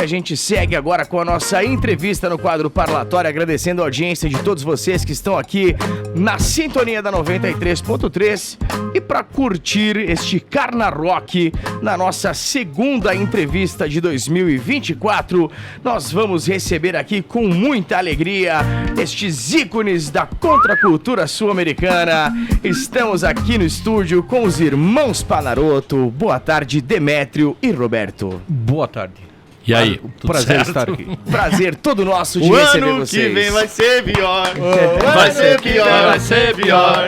a gente segue agora com a nossa entrevista no quadro Parlatório, agradecendo a audiência de todos vocês que estão aqui na sintonia da 93.3 e para curtir este Carna Rock na nossa segunda entrevista de 2024, nós vamos receber aqui com muita alegria estes ícones da contracultura sul-americana. Estamos aqui no estúdio com os irmãos Panaroto. Boa tarde, Demétrio e Roberto. Boa tarde. E aí? Prazer estar aqui. Prazer todo nosso de receber vocês. O ano que vem vai ser pior. Vai ser pior, vai ser pior.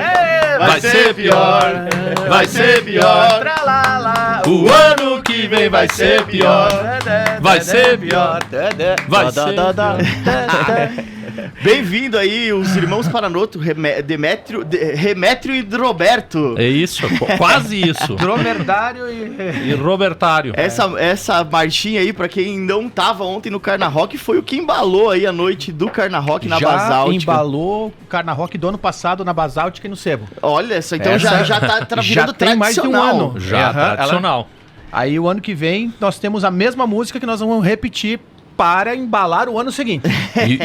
Vai ser pior, vai ser pior. O ano que vem vai ser pior. Vai ser pior. Vai ser pior. Bem-vindo aí, os irmãos Panaroto, Demétrio e Roberto. É isso, quase isso. Dromerdário E Robertário. Essa marchinha aí, pra quem não tava ontem no Carna Rock, foi o que embalou aí a noite do Carna Rock na Basáltica. Embalou o Carna Rock do ano passado na Basáltica e no Sebo. Olha só, então já tá virando já tem mais de um ano. Já, tradicional. Aí o ano que vem nós temos a mesma música que nós vamos repetir para embalar o ano seguinte.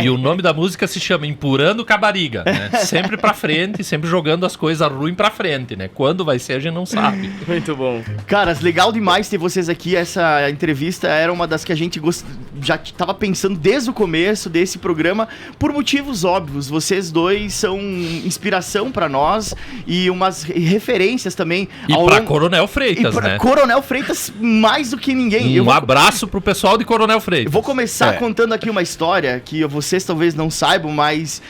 E o nome da música se chama Empurrando Cabariga, né? Sempre pra frente, sempre jogando as coisas ruins pra frente, né? Quando vai ser a gente não sabe. Muito bom. Caras, legal demais ter vocês aqui. Essa entrevista era uma das que a gente já tava pensando desde o começo desse programa, por motivos óbvios. Vocês dois são inspiração pra nós e umas referências também. E pra Coronel Freitas, né? Coronel Freitas mais do que ninguém. Abraço pro pessoal de Coronel Freitas. Eu vou começar contando aqui uma história que vocês talvez não saibam, mas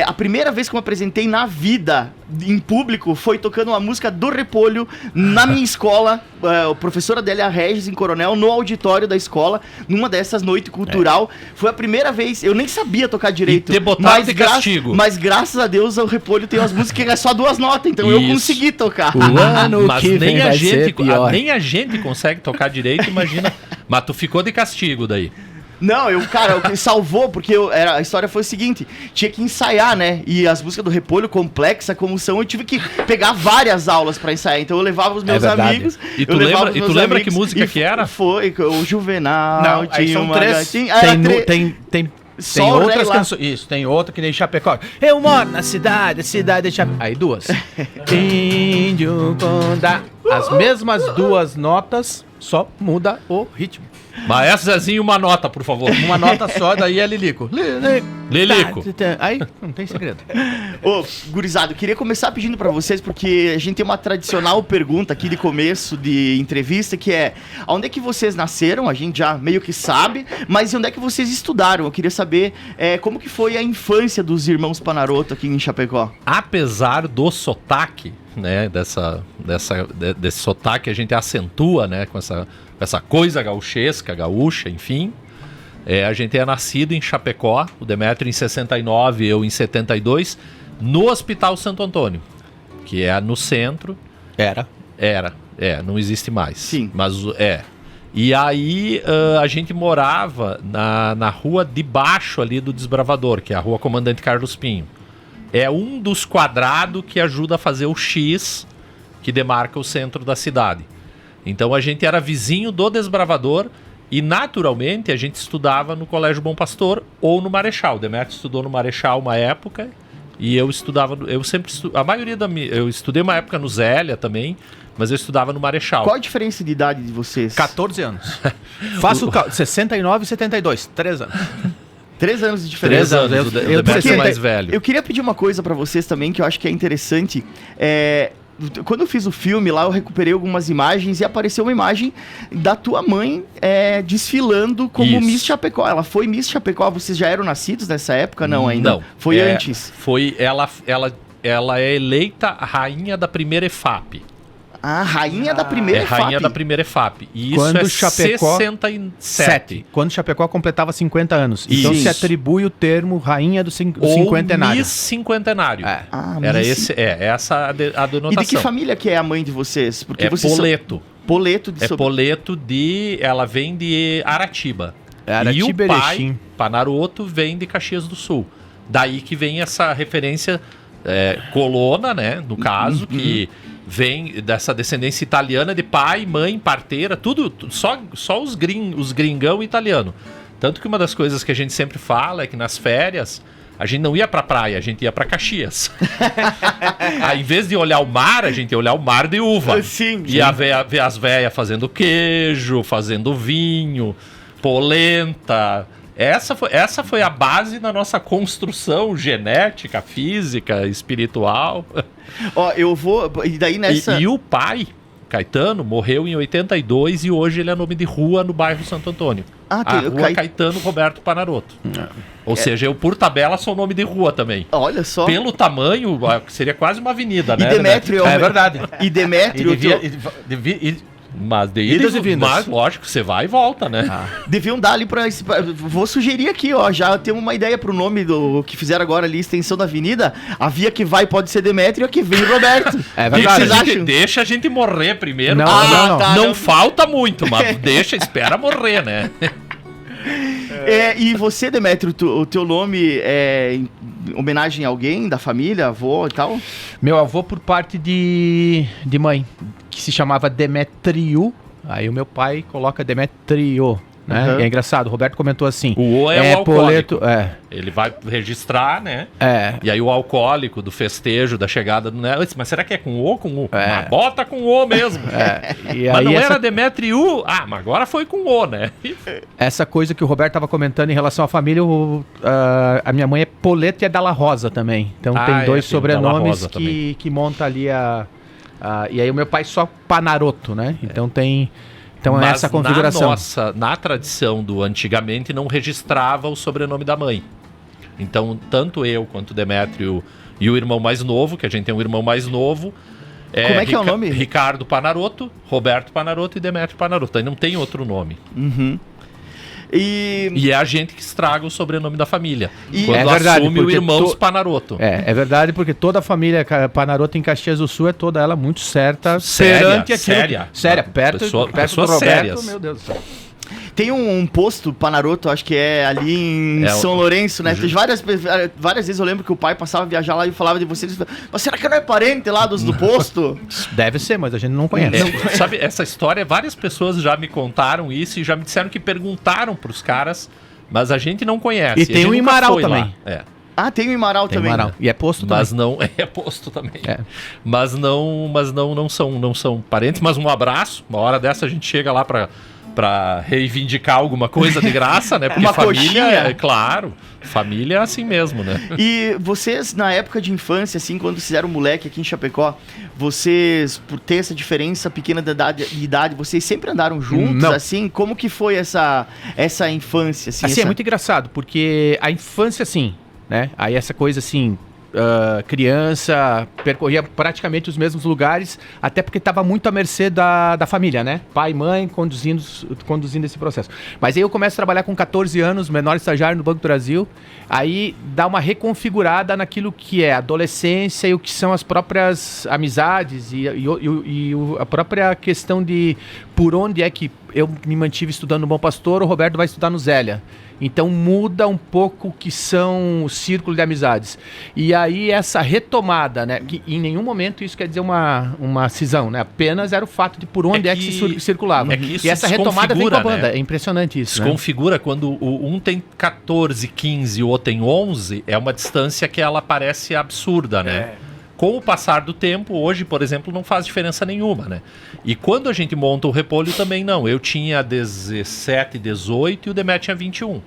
a primeira vez que eu me apresentei na vida em público foi tocando uma música do Repolho na minha escola, a professora Adélia Regis em Coronel, no auditório da escola, numa dessas noites cultural. Foi a primeira vez, eu nem sabia tocar direito. E te botaram de castigo. Mas graças a Deus o Repolho tem umas músicas que é só 2 notas, então eu consegui tocar. O ano mas que vem vai ser pior. Nem a gente consegue tocar direito, imagina. Mas tu ficou de castigo daí. Não, o que salvou, porque a história foi o seguinte, tinha que ensaiar, né? E as músicas do Repolho, complexa como são, eu tive que pegar várias aulas pra ensaiar. Então eu levava os meus amigos. E tu lembra que música que era? Foi o Juvenal. Não, aí são três. Tem outras canções. Isso, tem outra que nem Chapecó. Eu moro na cidade de Chapecó. Aí 2. Índio Condá. As mesmas 2 notas, só muda o ritmo. Maestro Zezinho, uma nota, por favor. Uma nota só, daí é Lilico. Lilico. Aí, não tem segredo. Ô, gurizada, eu queria começar pedindo pra vocês, porque a gente tem uma tradicional pergunta aqui de começo de entrevista, que é: onde é que vocês nasceram? A gente já meio que sabe, mas onde é que vocês estudaram? Eu queria saber como que foi a infância dos irmãos Panaroto aqui em Chapecó. Apesar do sotaque, né, desse sotaque a gente acentua, né, com essa coisa gauchesca, gaúcha, enfim. A gente é nascido em Chapecó, o Demétrio em 69, eu em 72, no Hospital Santo Antônio, que é no centro. Não existe mais. Sim. Mas E aí a gente morava na rua de baixo ali do Desbravador, que é a Rua Comandante Carlos Pinho. É um dos quadrados que ajuda a fazer o X que demarca o centro da cidade. Então a gente era vizinho do Desbravador e naturalmente a gente estudava no Colégio Bom Pastor ou no Marechal. O Demétrio estudou no Marechal uma época e eu estudava, eu estudei uma época no Zélia também, mas eu estudava no Marechal. Qual a diferença de idade de vocês? 14 anos. Faço 69 e 72, 3 anos. 3 anos de diferença. 3 anos, o Demétrio é mais velho. Eu queria pedir uma coisa pra vocês também, que eu acho que é interessante. Quando eu fiz o filme lá, eu recuperei algumas imagens e apareceu uma imagem da tua mãe desfilando como Miss Chapecó. Ela foi Miss Chapecó. Vocês já eram nascidos nessa época? Não, ainda? Não. Foi antes? Ela é eleita rainha da primeira EFAP. Ah, rainha da primeira EFAP. Rainha da primeira EFAP. E isso Quando é Chapecó, 67. Quando Chapecó completava 50 anos. Então Isso. se atribui o termo rainha do Ou cinquentenário. Miss Cinquentenário. Era essa a denotação. E de que família que é a mãe de vocês? Porque vocês Poleto. Poleto de Poleto de... Ela vem de Aratiba. Aratiba, e o pai, Erechim. Panaroto, vem de Caxias do Sul. Daí que vem essa referência colona, né? No caso, vem dessa descendência italiana de pai, mãe, parteira, tudo só os gringão italiano. Tanto que uma das coisas que a gente sempre fala é que nas férias a gente não ia pra praia, a gente ia pra Caxias. Aí, em vez de olhar o mar, a gente ia olhar o mar de uva. Sim. Ia ver as velhas fazendo queijo, fazendo vinho, polenta. Essa foi a base da nossa construção genética, física, espiritual. Ó, eu vou... E daí nessa... E o pai, Caetano, morreu em 82 e hoje ele é nome de rua no bairro Santo Antônio. A rua Caetano Roberto Panarotto. Ou seja, eu por tabela sou nome de rua também. Olha só. Pelo tamanho, seria quase uma avenida, né? E Demétrio é verdade. E Demétrio... Mas lógico, você vai e volta, né? Deviam dar ali vou sugerir aqui, ó. Já temos uma ideia pro nome do que fizeram agora ali, extensão da avenida. A via que vai pode ser Demétrio e a que vem Roberto. É verdade. Deixa a gente morrer primeiro. Não falta muito, mas espera morrer, né? E você, Demétrio, o teu nome é em homenagem a alguém da família, avô e tal? Meu avô por parte de mãe, que se chamava Demétrio, aí o meu pai coloca Demétrio, né? Uhum. É engraçado, o Roberto comentou assim. O O é o alcoólico. Poleto, Ele vai registrar, né? É. E aí o alcoólico do festejo, da chegada do... Mas será que é com O ou com U? É. Mas bota com O mesmo. E mas aí não era Demétrio? Mas agora foi com O, né? Essa coisa que o Roberto estava comentando em relação à família, a minha mãe é Poleto e é Dalla Rosa também. Então tem dois sobrenomes que monta ali e aí o meu pai só Panarotto, né? Então tem... Então é essa configuração. Na tradição do antigamente não registrava o sobrenome da mãe. Então, tanto eu quanto o Demétrio e o irmão mais novo, que a gente tem um irmão mais novo... Como é que é o nome? Ricardo Panarotto, Roberto Panarotto e Demétrio Panarotto. Aí não tem outro nome. Uhum. E é a gente que estraga o sobrenome da família. Quando assume o irmão Panarotto. É verdade, porque toda a família Panarotto em Caxias do Sul é toda ela muito certa. Séria. Perto do Roberto, sérias. Meu Deus do céu. Tem um posto Panarotto, acho que é ali em São Lourenço, né? Várias vezes eu lembro que o pai passava a viajar lá e falava de vocês. Mas será que não é parente lá do posto? Deve ser, mas a gente não conhece. Sabe, essa história, várias pessoas já me contaram isso e já me disseram que perguntaram pros caras, mas a gente não conhece. E tem o Imaral também. Tem o Imaral também. E é posto também. Mas não é posto também. Mas não são parentes, mas um abraço. Uma hora dessa a gente chega lá pra reivindicar alguma coisa de graça, né? Porque uma família, coxinha. Claro, família é assim mesmo, né? E vocês, na época de infância, assim, quando vocês eram moleque aqui em Chapecó, vocês, por ter essa diferença pequena de idade, vocês sempre andaram juntos, Não. assim? Como que foi essa infância? Assim, é muito engraçado, porque a infância, assim, né? Aí essa coisa, assim... criança, percorria praticamente os mesmos lugares, até porque estava muito à mercê da família, né? Pai e mãe conduzindo esse processo. Mas aí eu começo a trabalhar com 14 anos, menor estagiário no Banco do Brasil, aí dá uma reconfigurada naquilo que é a adolescência e o que são as próprias amizades e a própria questão de por onde é que eu me mantive estudando no Bom Pastor, o Roberto vai estudar no Zélia. Então muda um pouco o que são o círculo de amizades. E aí essa retomada, né? Que em nenhum momento isso quer dizer uma cisão, né? Apenas era o fato de por onde é que se circulava. E essa retomada vem com a banda. Né? É impressionante isso. Desconfigura, né? Quando um tem 14, 15 e o outro tem 11, é uma distância que ela parece absurda, né? Com o passar do tempo, hoje, por exemplo, não faz diferença nenhuma, né? E quando a gente monta o Repolho também não. Eu tinha 17, 18 e o Demet tinha 21.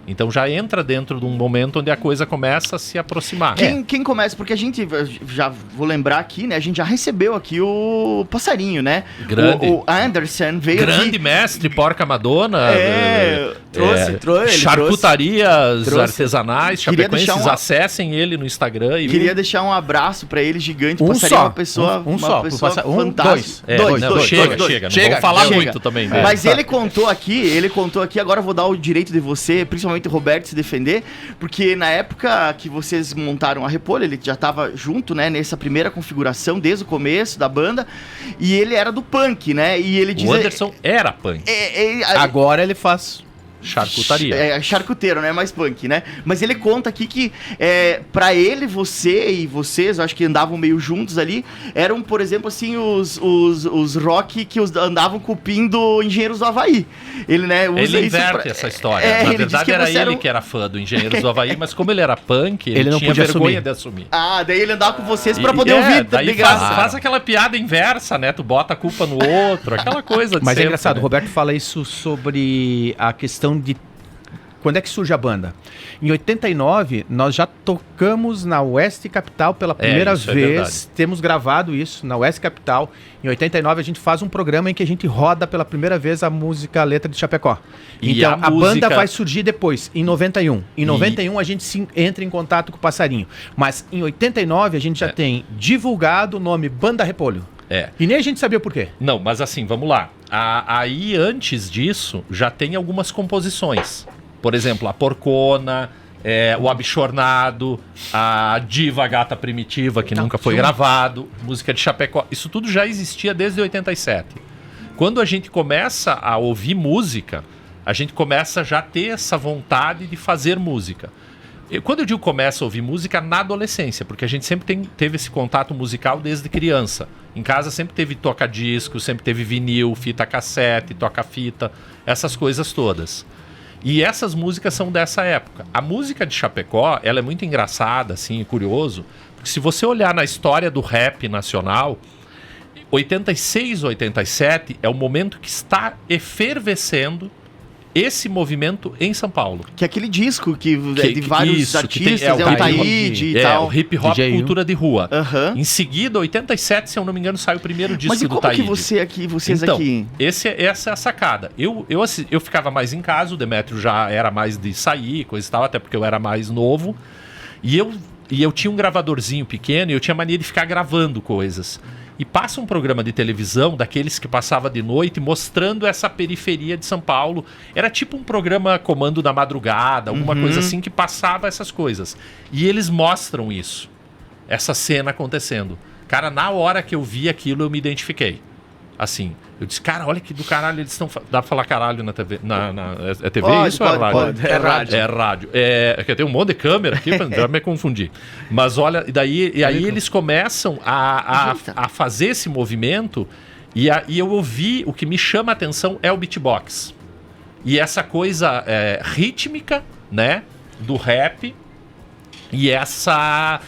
Então já entra dentro de um momento onde a coisa começa a se aproximar. Quem começa? Porque a gente, já vou lembrar aqui, né? A gente já recebeu aqui o Passarinho, né? Grande. O Anderson veio Grande aqui. mestre, Porca Madonna. Trouxe. Charcutarias artesanais, chapecoenses, deixar acessem ele no Instagram. Queria deixar um abraço pra ele gigante. Passarinho é uma pessoa, fantástica. Dois. Chega. Não vamos falar muito também. Né? Mas ele contou aqui, agora eu vou dar o direito de você, principalmente o Roberto, se defender, porque na época que vocês montaram a Repolho, ele já estava junto, né, nessa primeira configuração, desde o começo da banda, e ele era do punk, né, e ele diz... O Anderson era punk. Agora ele faz charcutaria. É charcuteiro, né? Mais punk, né? Mas ele conta aqui que pra ele, você e vocês, eu acho que andavam meio juntos ali, eram, por exemplo, assim, os rock que andavam cupindo Engenheiros do Havaí. Ele, né, usa ele isso inverte essa história. Na verdade, era ele que era fã do Engenheiros do Havaí, mas como ele era punk, ele não tinha vergonha de assumir. Ah, daí ele andava com vocês pra poder ouvir. Daí faz aquela piada inversa, né? Tu bota a culpa no outro, aquela coisa de Mas sempre, é engraçado, né? o Roberto fala isso sobre a questão de quando é que surge a banda. Em 89, nós já tocamos na Oeste Capital pela primeira vez. Temos gravado isso na Oeste Capital. Em 89, a gente faz um programa em que a gente roda pela primeira vez a música Letra de Chapecó. Então, a banda vai surgir depois, em 91. Em 91, a gente entra em contato com o Passarinho. Mas em 89, a gente já tem divulgado o nome Banda Repolho. E nem a gente sabia por quê. Não, mas assim, vamos lá. Aí, antes disso, já tem algumas composições. Por exemplo, a Porcona, o Abchornado, a Diva Gata Primitiva, que nunca foi gravado, música de Chapecó. Isso tudo já existia desde 87. Quando a gente começa a ouvir música, a gente começa já a ter essa vontade de fazer música. Quando eu digo começa a ouvir música, na adolescência, porque a gente sempre teve esse contato musical desde criança. Em casa sempre teve toca-disco, sempre teve vinil, fita cassete, toca-fita, essas coisas todas. E essas músicas são dessa época. A música de Chapecó, ela é muito engraçada, assim, curioso, porque se você olhar na história do rap nacional, 86, 87 é o momento que está efervescendo esse movimento em São Paulo. Que é aquele disco de vários artistas, o Taíde e tal. O hip hop DJ cultura de rua. Uhum. Em seguida, 87, se eu não me engano, sai o primeiro disco do Taíde. Mas e como que vocês então, aqui... Essa é a sacada. Eu ficava mais em casa, o Demétrio já era mais de sair, coisa e tal, até porque eu era mais novo. E eu tinha um gravadorzinho pequeno e eu tinha mania de ficar gravando coisas. E passa um programa de televisão, daqueles que passava de noite, mostrando essa periferia de São Paulo. Era tipo um programa Comando da Madrugada, alguma coisa assim, que passava essas coisas. E eles mostram isso, essa cena acontecendo. Cara, na hora que eu vi aquilo, eu me identifiquei. Assim, eu disse, cara, olha que do caralho eles estão... Dá pra falar caralho na TV? É TV isso ou é rádio? Pode. É rádio. É rádio. Que tem um monte de câmera aqui, já me confundi. Mas olha, e aí eles começam a fazer esse movimento e eu ouvi, o que me chama a atenção é o beatbox. E essa coisa rítmica, né, do rap e essa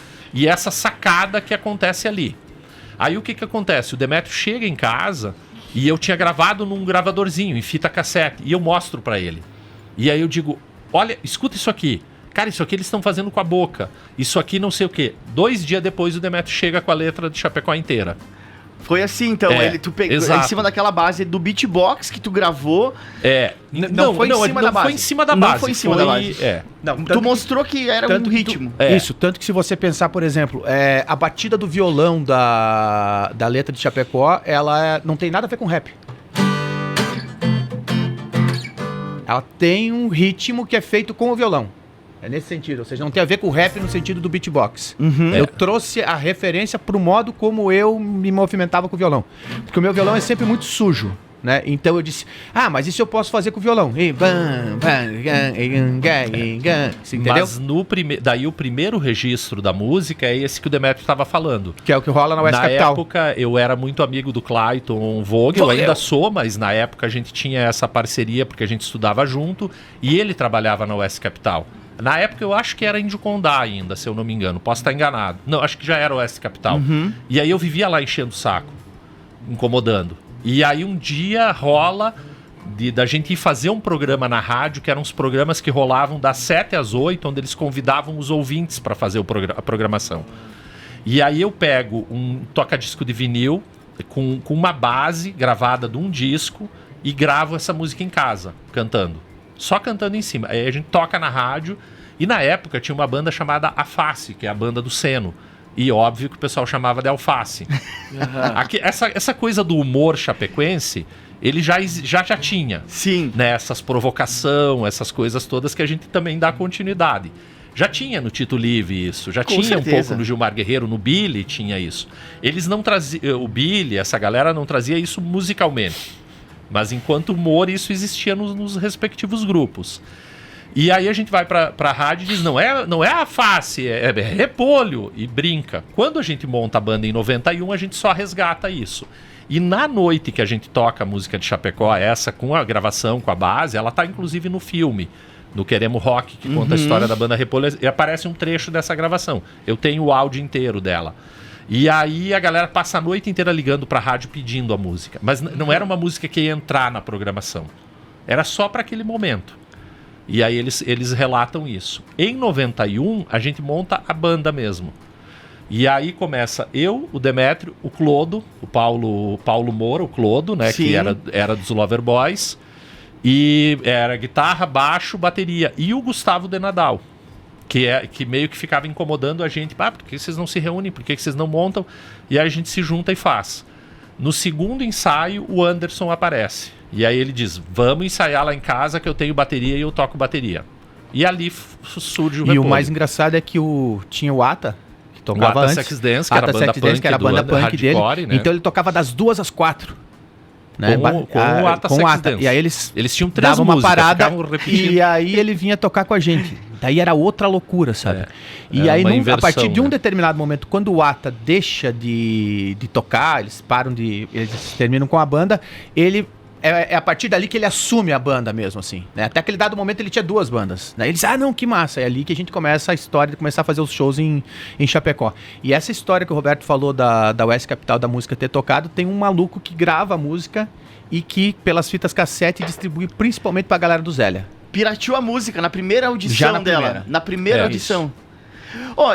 sacada que acontece ali. Aí o que acontece? O Demétrio chega em casa e eu tinha gravado num gravadorzinho, em fita cassete, e eu mostro pra ele. E aí eu digo, olha, escuta isso aqui. Cara, isso aqui eles estão fazendo com a boca. Isso aqui não sei o quê. 2 dias depois o Demétrio chega com a letra de Chapecó inteira. Foi assim, então, tu pegou em cima daquela base do beatbox que tu gravou. Não foi em cima da base. Não foi em cima da base. Não, tu mostrou que era um ritmo. Isso, tanto que se você pensar, por exemplo, a batida do violão da letra de Chapecó, ela não tem nada a ver com rap. Ela tem um ritmo que é feito com o violão. É nesse sentido, ou seja, não tem a ver com o rap no sentido do beatbox. Eu trouxe a referência pro modo como eu me movimentava com o violão. Porque o meu violão é sempre muito sujo, né? Então eu disse, mas isso eu posso fazer com o violão. Você entendeu? Mas daí o primeiro registro da música é esse que o Demétrio estava falando. Que é o que rola na Oeste Capital. Na época eu era muito amigo do Clayton Vogue, eu ainda sou, mas na época a gente tinha essa parceria porque a gente estudava junto e ele trabalhava na Oeste Capital. Na época eu acho que era Índio Condá ainda, se eu não me engano. Posso estar enganado. Não, acho que já era Oeste Capital. E aí eu vivia lá enchendo o saco, incomodando. E aí um dia rola da gente ir fazer um programa na rádio, que eram uns programas que rolavam das 7 às 8, onde eles convidavam os ouvintes para fazer a programação. E aí eu pego um toca-disco de vinil com uma base gravada de um disco e gravo essa música em casa, cantando. Só cantando em cima. Aí a gente toca na rádio e na época tinha uma banda chamada Aface, que é a banda do Seno. E óbvio que o pessoal chamava de Alface. Aqui, essa coisa do humor chapecoense, ele já tinha. Sim. Né, essas provocação, essas coisas todas que a gente também dá continuidade. Já tinha no Tito Live isso, já Com tinha certeza. Um pouco no Gilmar Guerreiro, no Billy tinha isso. Eles não traziam, o Billy, essa galera não trazia isso musicalmente. Mas enquanto humor, isso existia nos respectivos grupos. E aí a gente vai pra rádio e diz, não é a face, é repolho, e brinca. Quando a gente monta a banda em 91, a gente só resgata isso. E na noite que a gente toca a música de Chapecó, essa com a gravação, com a base, ela tá inclusive no filme, no Queremos Rock, que conta a história da banda Repolho, e aparece um trecho dessa gravação. Eu tenho o áudio inteiro dela. E aí a galera passa a noite inteira ligando pra rádio pedindo a música. Mas não era uma música que ia entrar na programação. Era só para aquele momento. E aí eles relatam isso. Em 91, a gente monta a banda mesmo. E aí começa eu, o Demétrio, o Clodo, o Paulo Moura, o Clodo, né? Sim. Que era dos Loverboys. E era guitarra, baixo, bateria. E o Gustavo de Nadal, que meio que ficava incomodando a gente. Por que vocês não se reúnem? Por que vocês não montam? E aí a gente se junta e faz. No segundo ensaio, o Anderson aparece. E aí ele diz, vamos ensaiar lá em casa que eu tenho bateria e eu toco bateria. E ali surge o Repolho. E o mais engraçado é que tinha o Ata, que tocava o Ata antes. Sex Dance, que era a banda Sex Dance, punk, que era a banda punk dele. hardcore, né? Então ele tocava das 2 às 4. Né? Com o Ata com Sex o Ata. Dance. E aí eles tinham 3 davam uma músicas, parada ficavam repetindo. e aí ele vinha tocar com a gente. Daí era outra loucura, sabe? E era aí uma a inversão, partir de um né? determinado momento, quando o Ata deixa de tocar, eles terminam com a banda, ele... É a partir dali que ele assume a banda mesmo, assim, né? Até aquele dado momento ele tinha 2 bandas, né? Ele diz, não, que massa. É ali que a gente começa a história de começar a fazer os shows em Chapecó. E essa história que o Roberto falou da Oeste Capital, da música ter tocado, tem um maluco que grava a música e que, pelas fitas cassete, distribui principalmente pra galera do Zélia. Pirateou a música na primeira audição Já na dela. primeira. Na primeira audição.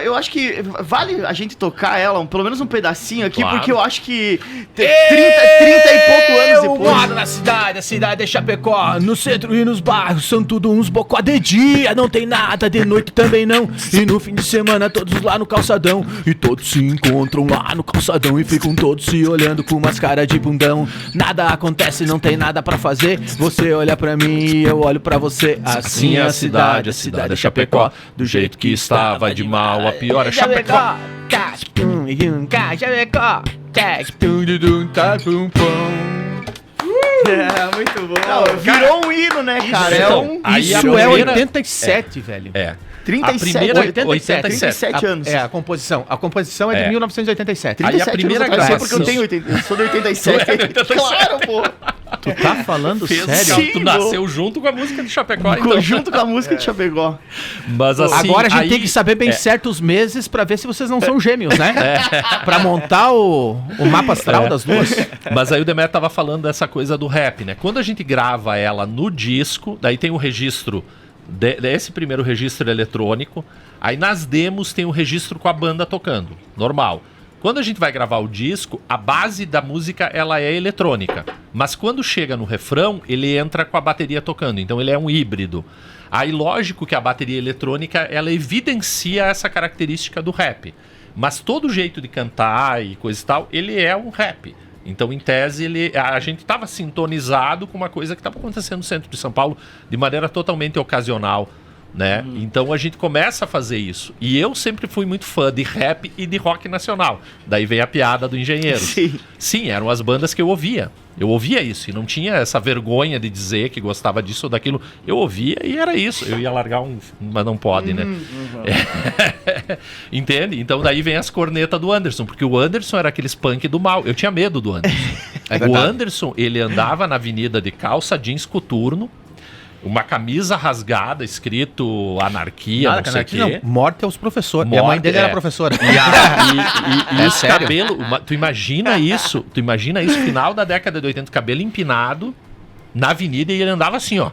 Eu acho que vale a gente tocar ela, pelo menos um pedacinho aqui, Claro. porque eu acho que 30 e pouco anos Eu depois... moro na cidade, a cidade é Chapecó. No centro e nos bairros são tudo uns bocó. De dia não tem nada, de noite também não. E no fim de semana todos lá no calçadão. E todos se encontram lá no calçadão. E ficam todos se olhando com umas caras de bundão. Nada acontece, não tem nada pra fazer. Você olha pra mim e eu olho pra você. Assim é a cidade é Chapecó. Do jeito que está, vai de mal a pior é Chapecó. Chapecó. É, muito bom. Virou um hino, né, cara? Então, aí Isso a é primeira- 87, velho. 37 anos. A composição. A composição é de 1987. Aí a 37 primeira anos atrás, porque eu gravação- tenho eu sou de 87. Claro, pô. Tu tá falando sério? Sim, Tu nasceu junto com a música de Chapecó, Junto com a música de Chapecó. Mas assim, Agora a gente aí- tem que saber bem certos meses pra ver se vocês não são gêmeos, né? Pra montar o mapa astral das duas. Mas aí o Demetrio tava falando dessa coisa do rap, né? Quando a gente grava ela no disco, daí tem o registro desse primeiro registro eletrônico, aí nas demos tem o registro com a banda tocando, normal. Quando a gente vai gravar o disco, a base da música ela é eletrônica, mas quando chega no refrão, ele entra com a bateria tocando, então ele é um híbrido. Aí lógico que a bateria eletrônica, ela evidencia essa característica do rap, mas todo jeito de cantar e coisa e tal, ele é um rap. Então, em tese, a gente estava sintonizado com uma coisa que estava acontecendo no centro de São Paulo de maneira totalmente ocasional, né? Então, a gente começa a fazer isso. E eu sempre fui muito fã de rap e de rock nacional. Daí vem a piada do Engenheiro. Sim, eram as bandas que eu ouvia. Eu ouvia isso e não tinha essa vergonha de dizer que gostava disso ou daquilo. Eu ouvia e era isso. Eu ia largar mas não pode, né? Entende? Então daí vem as cornetas do Anderson, porque o Anderson era aqueles punk do mal. Eu tinha medo do Anderson. O Anderson, ele andava na avenida de calça jeans coturno, uma camisa rasgada, escrito anarquia, não sei o quê. Morte aos professores. Morte, A mãe dele era professora. E os sério? cabelos, tu imagina isso, final da década de 80, cabelo empinado na avenida e ele andava assim, ó,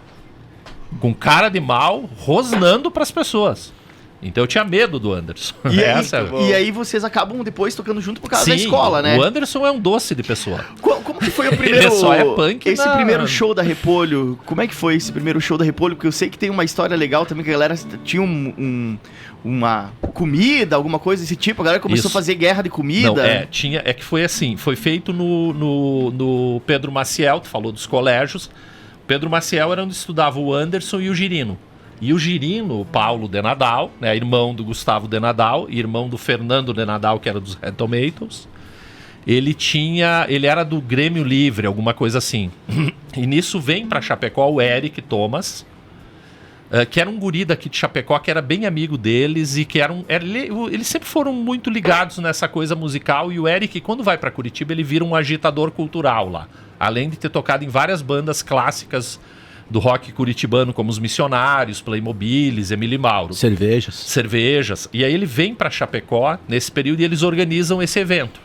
com cara de mal, rosnando pras pessoas. Então eu tinha medo do Anderson. E aí vocês acabam depois tocando junto por causa da escola, né? O Anderson é um doce de pessoa. Como que foi o primeiro... Ele só é punk esse primeiro show da Repolho, como é que foi esse primeiro show da Repolho? Porque eu sei que tem uma história legal também, que a galera tinha uma comida, alguma coisa desse tipo. A galera começou a fazer guerra de comida. Não, que foi assim, foi feito no Pedro Maciel, tu falou dos colégios. Pedro Maciel era onde estudava o Anderson e o Girino. E o Girino, o Paulo de Nadal, né, irmão do Gustavo de Nadal, irmão do Fernando de Nadal, que era dos Red Tomatoes, ele era do Grêmio Livre, alguma coisa assim. E nisso vem pra Chapecó o Eric Thomas, que era um guri daqui de Chapecó, que era bem amigo deles e que eles sempre foram muito ligados nessa coisa musical. E o Eric, quando vai pra Curitiba, ele vira um agitador cultural lá. Além de ter tocado em várias bandas clássicas do rock curitibano, como os Missionários, Playmobiles, Emílio e Mauro. Cervejas. E aí ele vem pra Chapecó nesse período e eles organizam esse evento.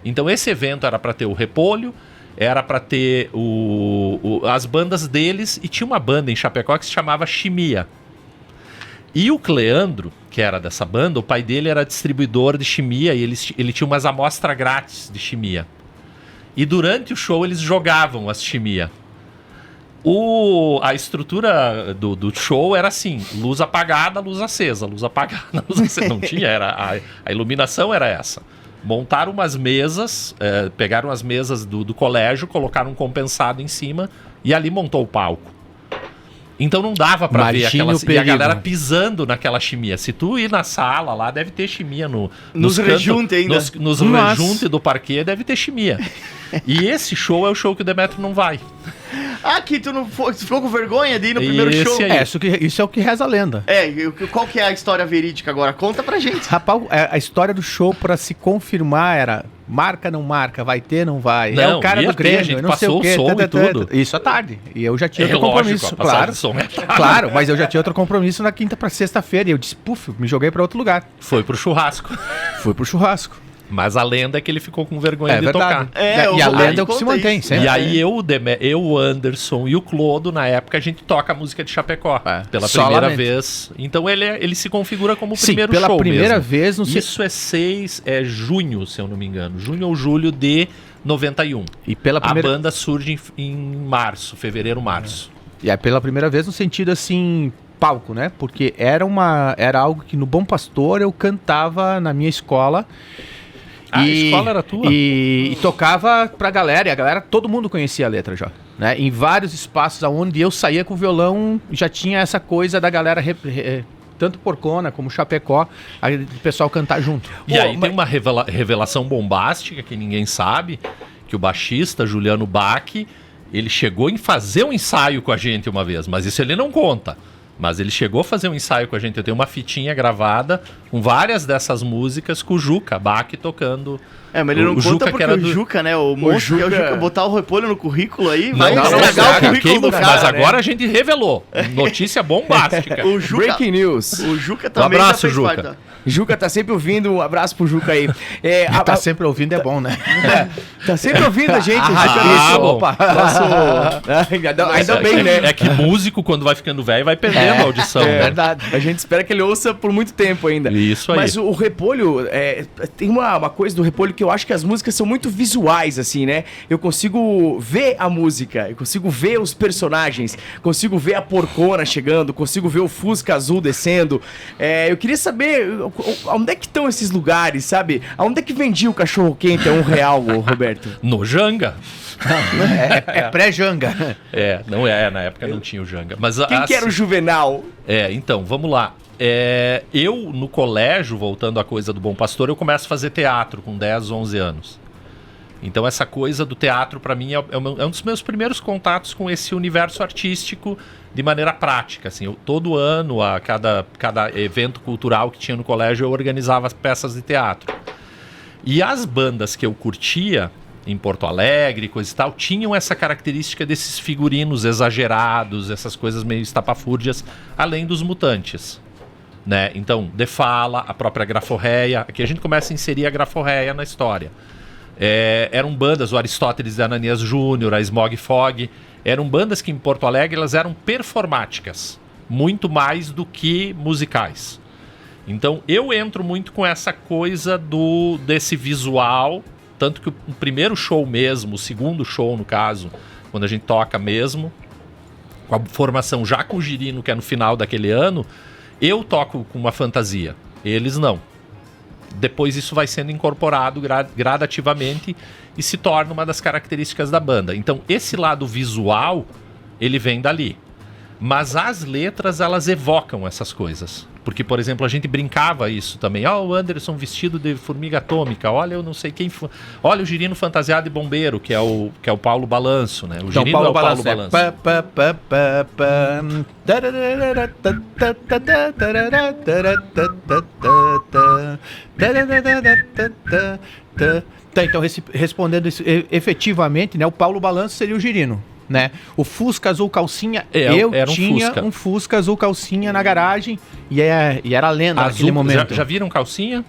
Então esse evento era para ter o Repolho, era para ter as bandas deles, e tinha uma banda em Chapecó que se chamava Chimia. E o Cleandro, que era dessa banda, o pai dele era distribuidor de Chimia e ele tinha umas amostras grátis de Chimia. E durante o show eles jogavam as Chimia. A estrutura do show era assim: luz apagada, luz acesa, luz apagada, luz acesa. Não tinha, a iluminação era essa. Montaram umas mesas, pegaram as mesas do colégio, colocaram um compensado em cima e ali montou o palco. Então não dava pra ver aquelas... E a galera pisando naquela chimia. Se tu ir na sala lá, deve ter chimia nos rejunte ainda. Nos rejunte do parquê deve ter chimia. E esse show é o show que o Demetrio não vai. Que tu não ficou com vergonha de ir no primeiro show? Isso é o que reza a lenda. Qual que é a história verídica agora? Conta pra gente. Rapaz, a história do show pra se confirmar era: marca, não marca, vai ter, não vai. Não, é o cara do Grêmio, não sei o quê. Passou o som e tudo. Isso à tarde. E eu já tinha outro compromisso. Claro, claro, mas eu já tinha outro compromisso na quinta pra sexta-feira. E eu disse, me joguei pra outro lugar. Foi pro churrasco. Mas a lenda é que ele ficou com vergonha de tocar. E a lenda é o que se mantém sempre. E aí eu, o Anderson e o Clodo, na época, a gente toca a música de Chapecó. Pela primeira vez. Então ele se configura como o primeiro show pela primeira mesmo. Vez. Isso é junho, se eu não me engano. Junho ou julho de 91. E pela primeira... A banda surge em março, fevereiro, março. E é pela primeira vez no sentido assim... palco, né? Porque era algo que no Bom Pastor eu cantava na minha escola. A escola era tua? E tocava pra galera, e a galera, todo mundo conhecia a letra já, né? Em vários espaços onde eu saía com o violão, já tinha essa coisa da galera, tanto Porcona como Chapecó, o pessoal cantar junto. E aí tem uma revelação bombástica que ninguém sabe, que o baixista Juliano Bach, ele chegou em fazer um ensaio com a gente uma vez, mas isso ele não conta. Mas ele chegou a fazer um ensaio com a gente. Eu tenho uma fitinha gravada com várias dessas músicas com o Juca Bach tocando. Mas ele não conta porque o Juca, né? O monstro que é o Juca. Botar o Repolho no currículo aí, vai estragar o currículo do cara, mas agora a gente revelou. Notícia bombástica. O Juca, Breaking news. O Juca também um abraço, Juca. Juca tá sempre ouvindo, um abraço pro Juca aí. Tá sempre ouvindo é bom, né? Tá sempre ouvindo a gente. Opa. Ainda bem, né? É que músico, quando vai ficando velho, vai perdendo a audição. É verdade. A gente espera que ele ouça por muito tempo ainda. Isso aí. Mas o Repolho, tem uma coisa do Repolho que eu acho que as músicas são muito visuais, assim, né? Eu consigo ver a música, eu consigo ver os personagens, consigo ver a Porcona chegando, consigo ver o Fusca azul descendo. Eu queria saber onde é que estão esses lugares, sabe? Onde é que vendia o cachorro-quente a R$1, Roberto? No Janga. É pré-Janga. Na época não tinha o Janga. Mas quem que era o Juvenal? Então, vamos lá. Eu, no colégio, voltando à coisa do Bom Pastor, eu começo a fazer teatro com 10, 11 anos. Então essa coisa do teatro, para mim, é um dos meus primeiros contatos com esse universo artístico de maneira prática. Assim, todo ano, a cada evento cultural que tinha no colégio, eu organizava as peças de teatro. E as bandas que eu curtia, em Porto Alegre, coisa e tal, tinham essa característica desses figurinos exagerados, essas coisas meio estapafúrdias, além dos Mutantes. Né? Então, De Fala, a própria Graforreia. Aqui a gente começa a inserir a Graforreia na história. Eram bandas, o Aristóteles e Ananias Júnior, a Smog Fog. Eram bandas que em Porto Alegre elas eram performáticas, muito mais do que musicais. Então eu entro muito com essa coisa desse visual, tanto que o primeiro show mesmo, o segundo show no caso, quando a gente toca mesmo, com a formação já com o Girino, que é no final daquele ano, eu toco com uma fantasia, eles não. Depois isso vai sendo incorporado gradativamente e se torna uma das características da banda. Então esse lado visual, ele vem dali. Mas as letras, elas evocam essas coisas. Porque, por exemplo, a gente brincava isso também. O Anderson vestido de formiga atômica. Olha, eu não sei quem... Olha o Girino fantasiado de bombeiro, que é o Paulo Balanço, né? O Girino é o Paulo Balanço. Então, respondendo isso, efetivamente, né, o Paulo Balanço seria o Girino. Né? O Fusca azul calcinha, eu tinha um Fusca azul calcinha na garagem e era lenda naquele momento. Já viram calcinha?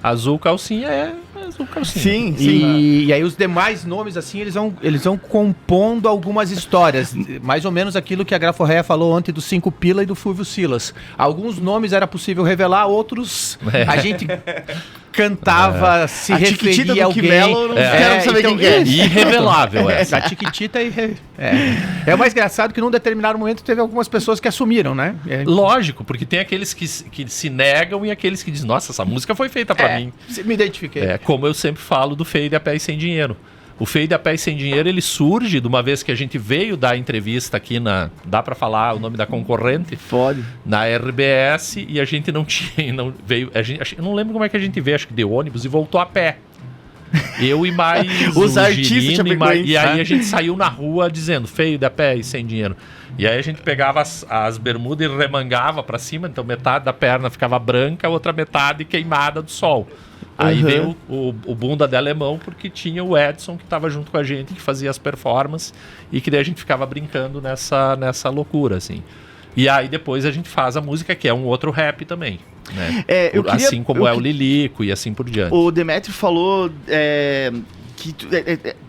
Azul calcinha é azul calcinha. Sim. E aí os demais nomes, assim, eles vão compondo algumas histórias. Mais ou menos aquilo que a Graforreia falou ontem do 5 Pila e do Fulvio Silas. Alguns nomes era possível revelar, outros a gente cantava, se referia a alguém. Quero saber então, quem é. Irrevelável essa. A Tiquitita é o mais engraçado que num determinado momento teve algumas pessoas que assumiram, né? Lógico, porque tem aqueles que se negam e aqueles que dizem, nossa, essa música foi feita pra mim. Me identifiquei. Como eu sempre falo do Feio de A Pé e Sem Dinheiro. O Feio de A Pé e Sem Dinheiro, ele surge de uma vez que a gente veio dar entrevista aqui dá pra falar o nome da concorrente? Pode. Na RBS, e a gente não tinha, veio, eu não lembro como é que a gente veio, acho que deu ônibus e voltou a pé. Eu e mais os artistas Girino, e aí a gente saiu na rua dizendo Feio de A Pé e Sem Dinheiro. E aí a gente pegava as bermudas e remangava pra cima, então metade da perna ficava branca, a outra metade queimada do sol. Aí veio o bunda de alemão, porque tinha o Edson que estava junto com a gente, que fazia as performances, e que daí a gente ficava brincando nessa loucura, assim. E aí depois a gente faz a música, que é um outro rap também, né? Assim como o Lilico e assim por diante. O Demetrio falou que...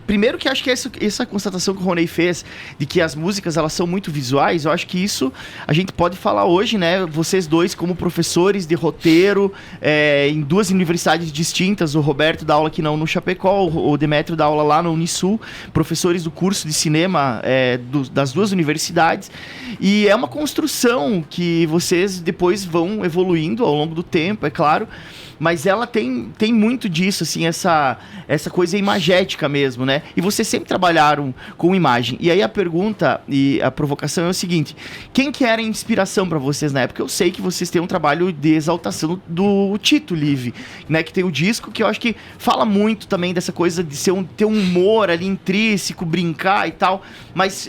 primeiro que acho que essa constatação que o Roney fez, de que as músicas elas são muito visuais, eu acho que isso a gente pode falar hoje, né? Vocês dois como professores de roteiro em duas universidades distintas, o Roberto dá aula aqui no Chapecó, o Demetrio dá aula lá no Unisul, professores do curso de cinema das duas universidades, e é uma construção que vocês depois vão evoluindo ao longo do tempo, é claro, mas ela tem muito disso, assim, essa coisa imagética mesmo, né? E vocês sempre trabalharam com imagem. E aí a pergunta e a provocação é o seguinte: quem que era a inspiração para vocês na época? Eu sei que vocês têm um trabalho de exaltação do Tito Live, né? Que tem o disco, que eu acho que fala muito também dessa coisa de ter um humor ali intrínseco, brincar e tal. Mas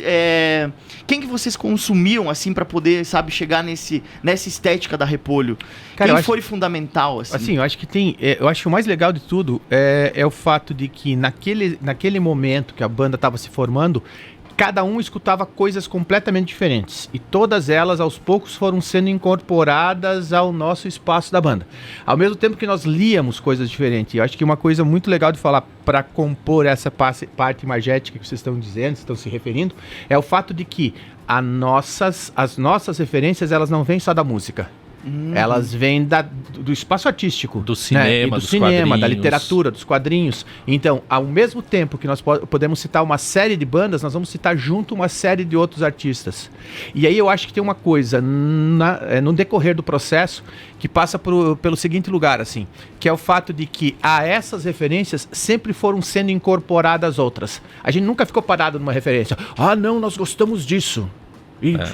quem que vocês consumiam, assim, para poder, sabe, chegar nessa estética da Repolho? Cara, quem foi fundamental, assim? Eu acho que eu acho que o mais legal de tudo é o fato de que naquele momento que a banda estava se formando, cada um escutava coisas completamente diferentes. E todas elas, aos poucos, foram sendo incorporadas ao nosso espaço da banda. Ao mesmo tempo que nós líamos coisas diferentes. Eu acho que uma coisa muito legal de falar para compor essa parte imagética que vocês estão dizendo, estão se referindo, é o fato de que as nossas referências, elas não vêm só da música. Elas vêm do espaço artístico, do cinema, né? Do cinema, da literatura, dos quadrinhos. Então, ao mesmo tempo que nós podemos citar uma série de bandas, nós vamos citar junto uma série de outros artistas. E aí eu acho que tem uma coisa no decorrer do processo que passa pelo seguinte lugar, assim, que é o fato de que a essas referências sempre foram sendo incorporadas outras. A gente nunca ficou parado numa referência. Não, nós gostamos disso.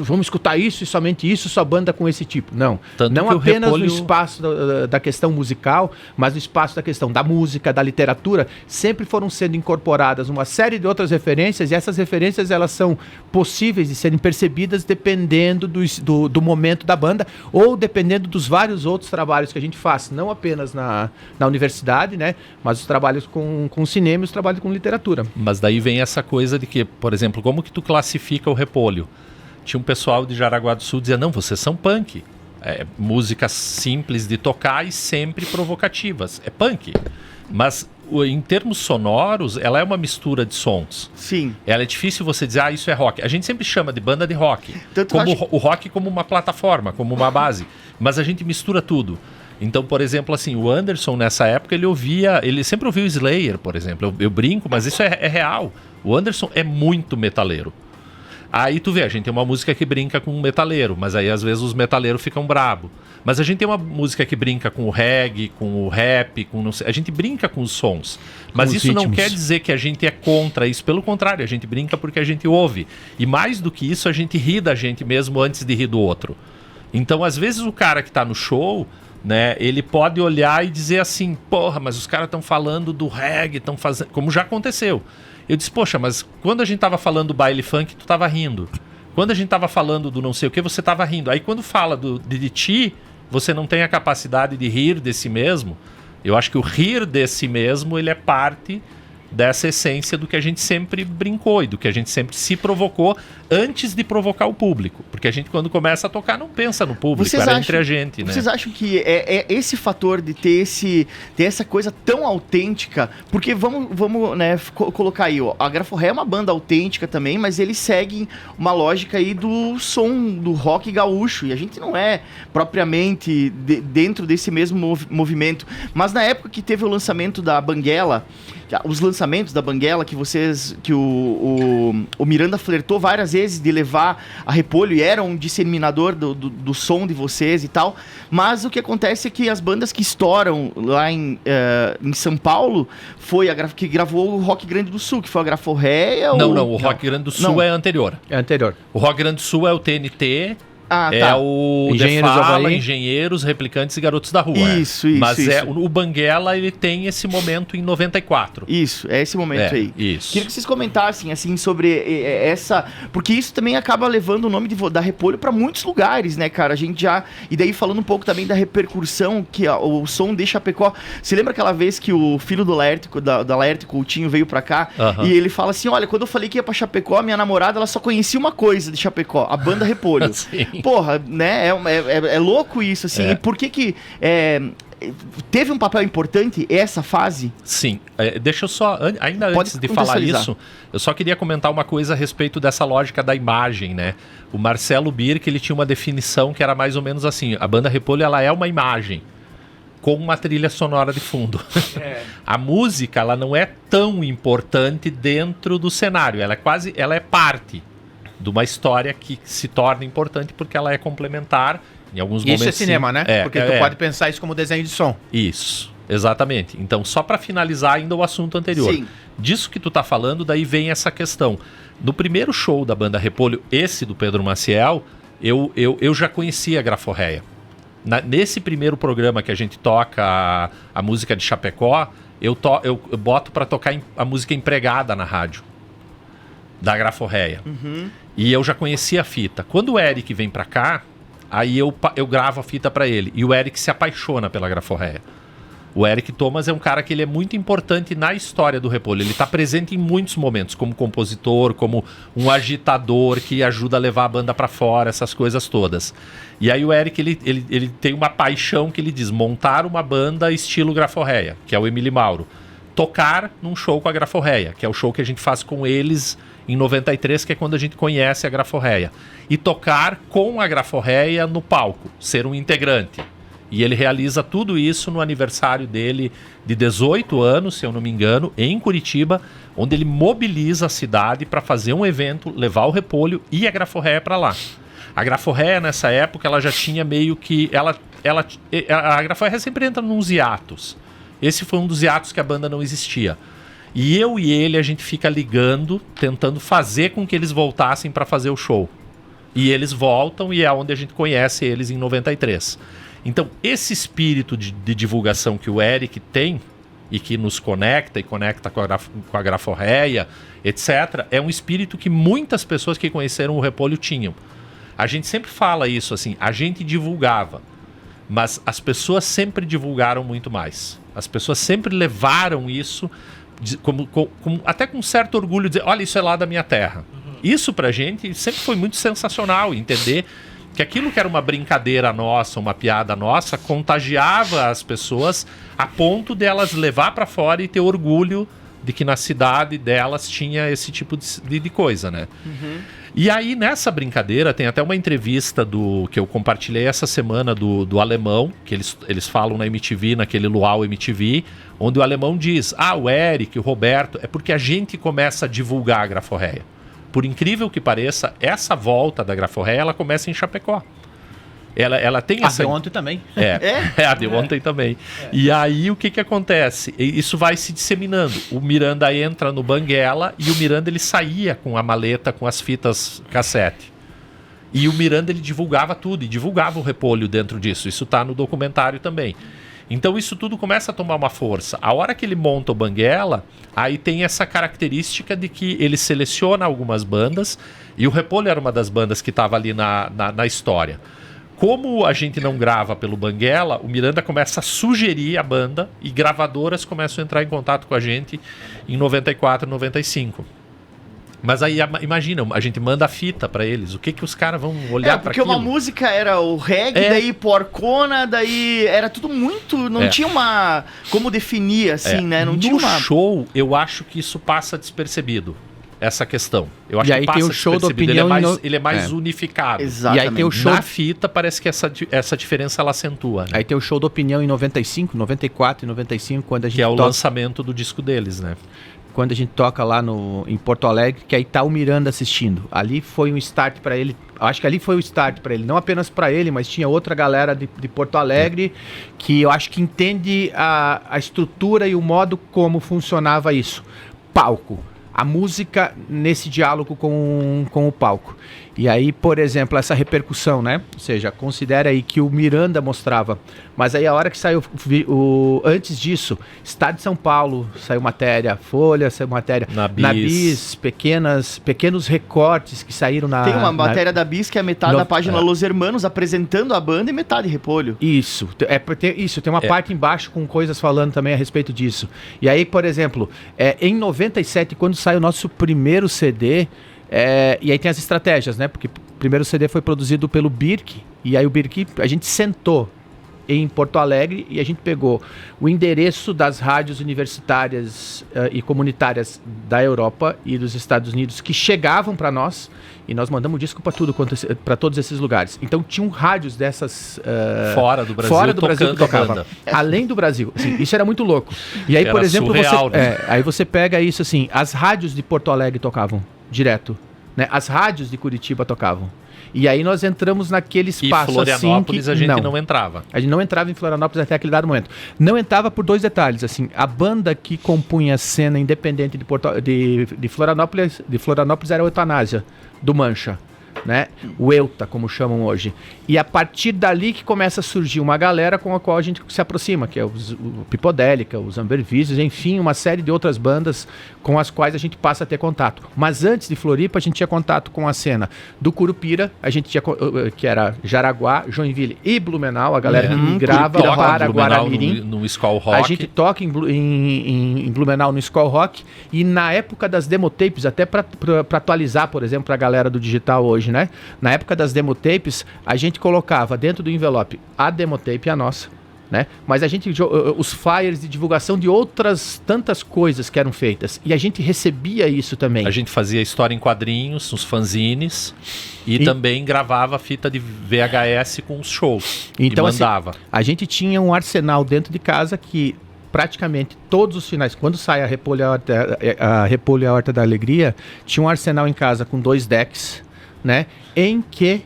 Vamos escutar isso e somente isso, só banda com esse tipo. Não, não apenas no espaço da questão musical, mas no espaço da questão da música, da literatura, sempre foram sendo incorporadas uma série de outras referências, e essas referências elas são possíveis de serem percebidas dependendo do momento da banda, ou dependendo dos vários outros trabalhos que a gente faz, não apenas na universidade, né, mas os trabalhos com cinema e os trabalhos com literatura. Mas daí vem essa coisa de que, por exemplo, como que tu classifica o Repolho? Tinha um pessoal de Jaraguá do Sul que dizia, não, vocês são punk. Músicas simples de tocar e sempre provocativas. É punk. Mas em termos sonoros, ela é uma mistura de sons. Sim. Ela é difícil você dizer, isso é rock. A gente sempre chama de banda de rock. O rock como uma plataforma, como uma base. Mas a gente mistura tudo. Então, por exemplo, assim, o Anderson, nessa época, ele sempre ouviu Slayer, por exemplo. Eu brinco, mas isso é real. O Anderson é muito metaleiro. Aí tu vê, a gente tem uma música que brinca com o metaleiro, mas aí às vezes os metaleiros ficam brabo. Mas a gente tem uma música que brinca com o reggae, com o rap, com não sei, a gente brinca com os sons. Mas isso não quer dizer que a gente é contra isso, pelo contrário, a gente brinca porque a gente ouve. E mais do que isso, a gente ri da gente mesmo antes de rir do outro. Então, às vezes o cara que tá no show, né, ele pode olhar e dizer assim, porra, mas os caras estão falando do reggae, estão fazendo... Como já aconteceu. Eu disse, poxa, mas quando a gente tava falando do baile funk, tu tava rindo. Quando a gente tava falando do não sei o que, você tava rindo. Aí quando fala de ti, você não tem a capacidade de rir de si mesmo. Eu acho que o rir de si mesmo, ele é parte dessa essência do que a gente sempre brincou e do que a gente sempre se provocou antes de provocar o público. Porque a gente, quando começa a tocar, não pensa no público, entre a gente, né? Vocês acham que é esse fator de ter essa coisa tão autêntica? Porque vamos né, colocar aí, ó, a Graforré é uma banda autêntica também, mas eles seguem uma lógica aí do som do rock gaúcho, e a gente não é propriamente dentro desse mesmo movimento. Mas na época que teve o lançamento da Banguela, os lançamentos da Banguela que o Miranda flertou várias vezes de levar a Repolho e era um disseminador do som de vocês e tal, mas o que acontece é que as bandas que estouram lá em São Paulo foi que gravou o Rock Grande do Sul, que foi a Graforré. O Rock Grande do Sul é anterior. É anterior. O Rock Grande do Sul é o TNT. Tá. O Engenheiros, Replicantes e Garotos da Rua. Isso. Mas o Banguela, ele tem esse momento em 94. Isso, é esse momento aí. Isso. Queria que vocês comentassem, assim, sobre essa... Porque isso também acaba levando o nome da Repolho para muitos lugares, né, cara? A gente já... E daí, falando um pouco também da repercussão que o som de Chapecó... Você lembra aquela vez que o filho do Laerte, da Laerte Coutinho, veio pra cá? E ele fala assim, olha, quando eu falei que ia pra Chapecó, minha namorada, ela só conhecia uma coisa de Chapecó, a banda Repolho. Porra, né? É louco isso, assim. E por que teve um papel importante essa fase? Sim. Deixa eu só... Ainda antes de falar isso, eu só queria comentar uma coisa a respeito dessa lógica da imagem, né? O Marcelo Birk, ele tinha uma definição que era mais ou menos assim. A banda Repolho, ela é uma imagem com uma trilha sonora de fundo. A música, ela não é tão importante dentro do cenário. Ela é parte de uma história que se torna importante porque ela é complementar em alguns momentos. Isso é cinema, né? Porque tu pode pensar isso como desenho de som. Isso, exatamente. Então, só para finalizar ainda o assunto anterior. Sim. Disso que tu tá falando, daí vem essa questão. No primeiro show da banda Repolho, esse do Pedro Maciel, eu já conhecia a Graforréia. Nesse primeiro programa que a gente toca a música de Chapecó, eu boto para tocar a música empregada na rádio da Graforréia. E eu já conhecia a fita. Quando o Eric vem pra cá, aí eu gravo a fita pra ele. E o Eric se apaixona pela Graforréia. O Eric Thomas é um cara que ele é muito importante na história do Repolho. Ele está presente em muitos momentos, como compositor, como um agitador que ajuda a levar a banda pra fora, essas coisas todas. E aí o Eric, ele tem uma paixão que ele diz, montar uma banda estilo Graforréia, que é o Emily Mauro. Tocar num show com a Graforréia, que é o show que a gente faz com eles em 93, que é quando a gente conhece a Graforréia. E tocar com a Graforréia no palco, ser um integrante. E ele realiza tudo isso no aniversário dele de 18 anos, se eu não me engano, em Curitiba, onde ele mobiliza a cidade para fazer um evento, levar o Repolho e a Graforréia para lá. A Graforréia, nessa época, ela já tinha meio que... a Graforréia sempre entra nos hiatos. Esse foi um dos hiatos que a banda não existia. E eu e ele, a gente fica ligando, tentando fazer com que eles voltassem para fazer o show. E eles voltam e é onde a gente conhece eles em 93. Então, esse espírito de divulgação que o Eric tem e que nos conecta e conecta com a Graforréia, etc., é um espírito que muitas pessoas que conheceram o Repolho tinham. A gente sempre fala isso, assim, a gente divulgava, mas as pessoas sempre divulgaram muito mais. As pessoas sempre levaram isso até com certo orgulho, dizer, olha, isso é lá da minha terra. Isso pra gente sempre foi muito sensacional, entender que aquilo que era uma brincadeira nossa, uma piada nossa, contagiava as pessoas a ponto de elas levar pra fora e ter orgulho de que na cidade delas tinha esse tipo de coisa, né? E aí, nessa brincadeira, tem até uma entrevista que eu compartilhei essa semana do Alemão, que eles falam na MTV, naquele Luau MTV, onde o Alemão diz, o Eric, o Roberto, é porque a gente começa a divulgar a Graforréia. por incrível que pareça, essa volta da Graforré, ela começa em Chapecó. Ela tem essa... de ontem também. A de ontem também. E aí, o que acontece? Isso vai se disseminando. O Miranda entra no Banguela e o Miranda, ele saía com a maleta, com as fitas cassete. E o Miranda, ele divulgava tudo, e divulgava o Repolho dentro disso. Isso tá no documentário também. Então, isso tudo começa a tomar uma força. A hora que ele monta o Banguela, aí tem essa característica de que ele seleciona algumas bandas, e o Repolho era uma das bandas que estava ali na história. Como a gente não grava pelo Banguela, o Miranda começa a sugerir a banda e gravadoras começam a entrar em contato com a gente em 94, 95. Mas aí, imagina, a gente manda a fita pra eles. O que os caras vão olhar pra aquilo? Porque uma música era o reggae, daí porcona, daí era tudo muito... Não tinha uma... Como definir, assim, né? Não tinha uma... No show, eu acho que isso passa despercebido. Essa questão. Eu acho e aí que passa tem o show da opinião ele é mais unificado. Exatamente. E aí tem o show... Na fita parece que essa diferença ela acentua, né? Aí tem o show da opinião em 95, 94 e 95, quando a gente que é o lançamento do disco deles, né? Quando a gente toca lá em Porto Alegre, que aí tá o Miranda assistindo. Ali foi um start para ele. Acho que ali foi o start para ele. Não apenas para ele, mas tinha outra galera de Porto Alegre que eu acho que entende a estrutura e o modo como funcionava isso. Palco. A música nesse diálogo com o palco. E aí, por exemplo, essa repercussão, né? Ou seja, considera aí que o Miranda mostrava. Mas aí a hora que saiu antes disso, Estado de São Paulo saiu matéria, Folha saiu matéria, na Bis, pequenos recortes que saíram na... Tem uma matéria da Bis que é metade da página Los Hermanos apresentando a banda e metade Repolho. Isso, tem uma parte embaixo com coisas falando também a respeito disso. E aí, por exemplo, em 97, quando sai o nosso primeiro CD... e aí tem as estratégias, né? Porque o primeiro CD foi produzido pelo Birk, e aí o Birk, a gente sentou em Porto Alegre e a gente pegou o endereço das rádios universitárias e comunitárias da Europa e dos Estados Unidos que chegavam para nós, e nós mandamos disco para todos esses lugares. Então tinham rádios dessas... fora do Brasil que tocava. Além do Brasil. Assim, isso era muito louco. E aí, era por exemplo, surreal, né? aí você pega isso assim, as rádios de Porto Alegre tocavam direto, né? As rádios de Curitiba tocavam. E aí nós entramos naquele espaço assim... E Florianópolis assim, a gente não entrava. A gente não entrava em Florianópolis até aquele dado momento. Não entrava por dois detalhes, assim. A banda que compunha a cena independente de Florianópolis era a Eutanásia, do Mancha, né? O Euta, como chamam hoje. E a partir dali que começa a surgir uma galera com a qual a gente se aproxima, que é o Pipodélica, os Ambervícios, enfim, uma série de outras bandas com as quais a gente passa a ter contato. Mas antes de Floripa, a gente tinha contato com a cena do Curupira, a gente tinha, que era Jaraguá, Joinville e Blumenau, a galera que migrava para Guaramirim. No Skol Rock. A gente toca em Blumenau no Skol Rock, e na época das demotapes, até para atualizar, por exemplo, para a galera do digital hoje, né? Na época das demotapes, a gente colocava dentro do envelope a demotape, a nossa, né? Mas a gente, os flyers de divulgação de outras tantas coisas que eram feitas, e a gente recebia isso também. A gente fazia história em quadrinhos, uns fanzines, e também gravava fita de VHS com os shows, então, e mandava. Assim, a gente tinha um arsenal dentro de casa que praticamente todos os finais, quando sai a Repolho e a Horta da Alegria, tinha um arsenal em casa com 2 decks, né? Em que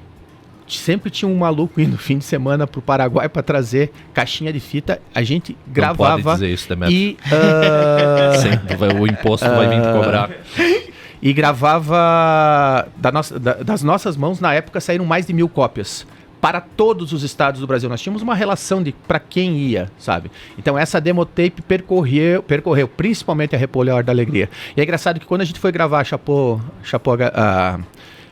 sempre tinha um maluco indo no fim de semana pro Paraguai para trazer caixinha de fita. A gente gravava. Não pode dizer isso, Demetrio. E o imposto vai vir te cobrar. E gravava das nossas mãos. Na época saíram mais de 1000 cópias para todos os estados do Brasil. Nós tínhamos uma relação de para quem ia, sabe? Então essa demotape percorreu principalmente a Repolho e a Horta da Alegria. E é engraçado que quando a gente foi gravar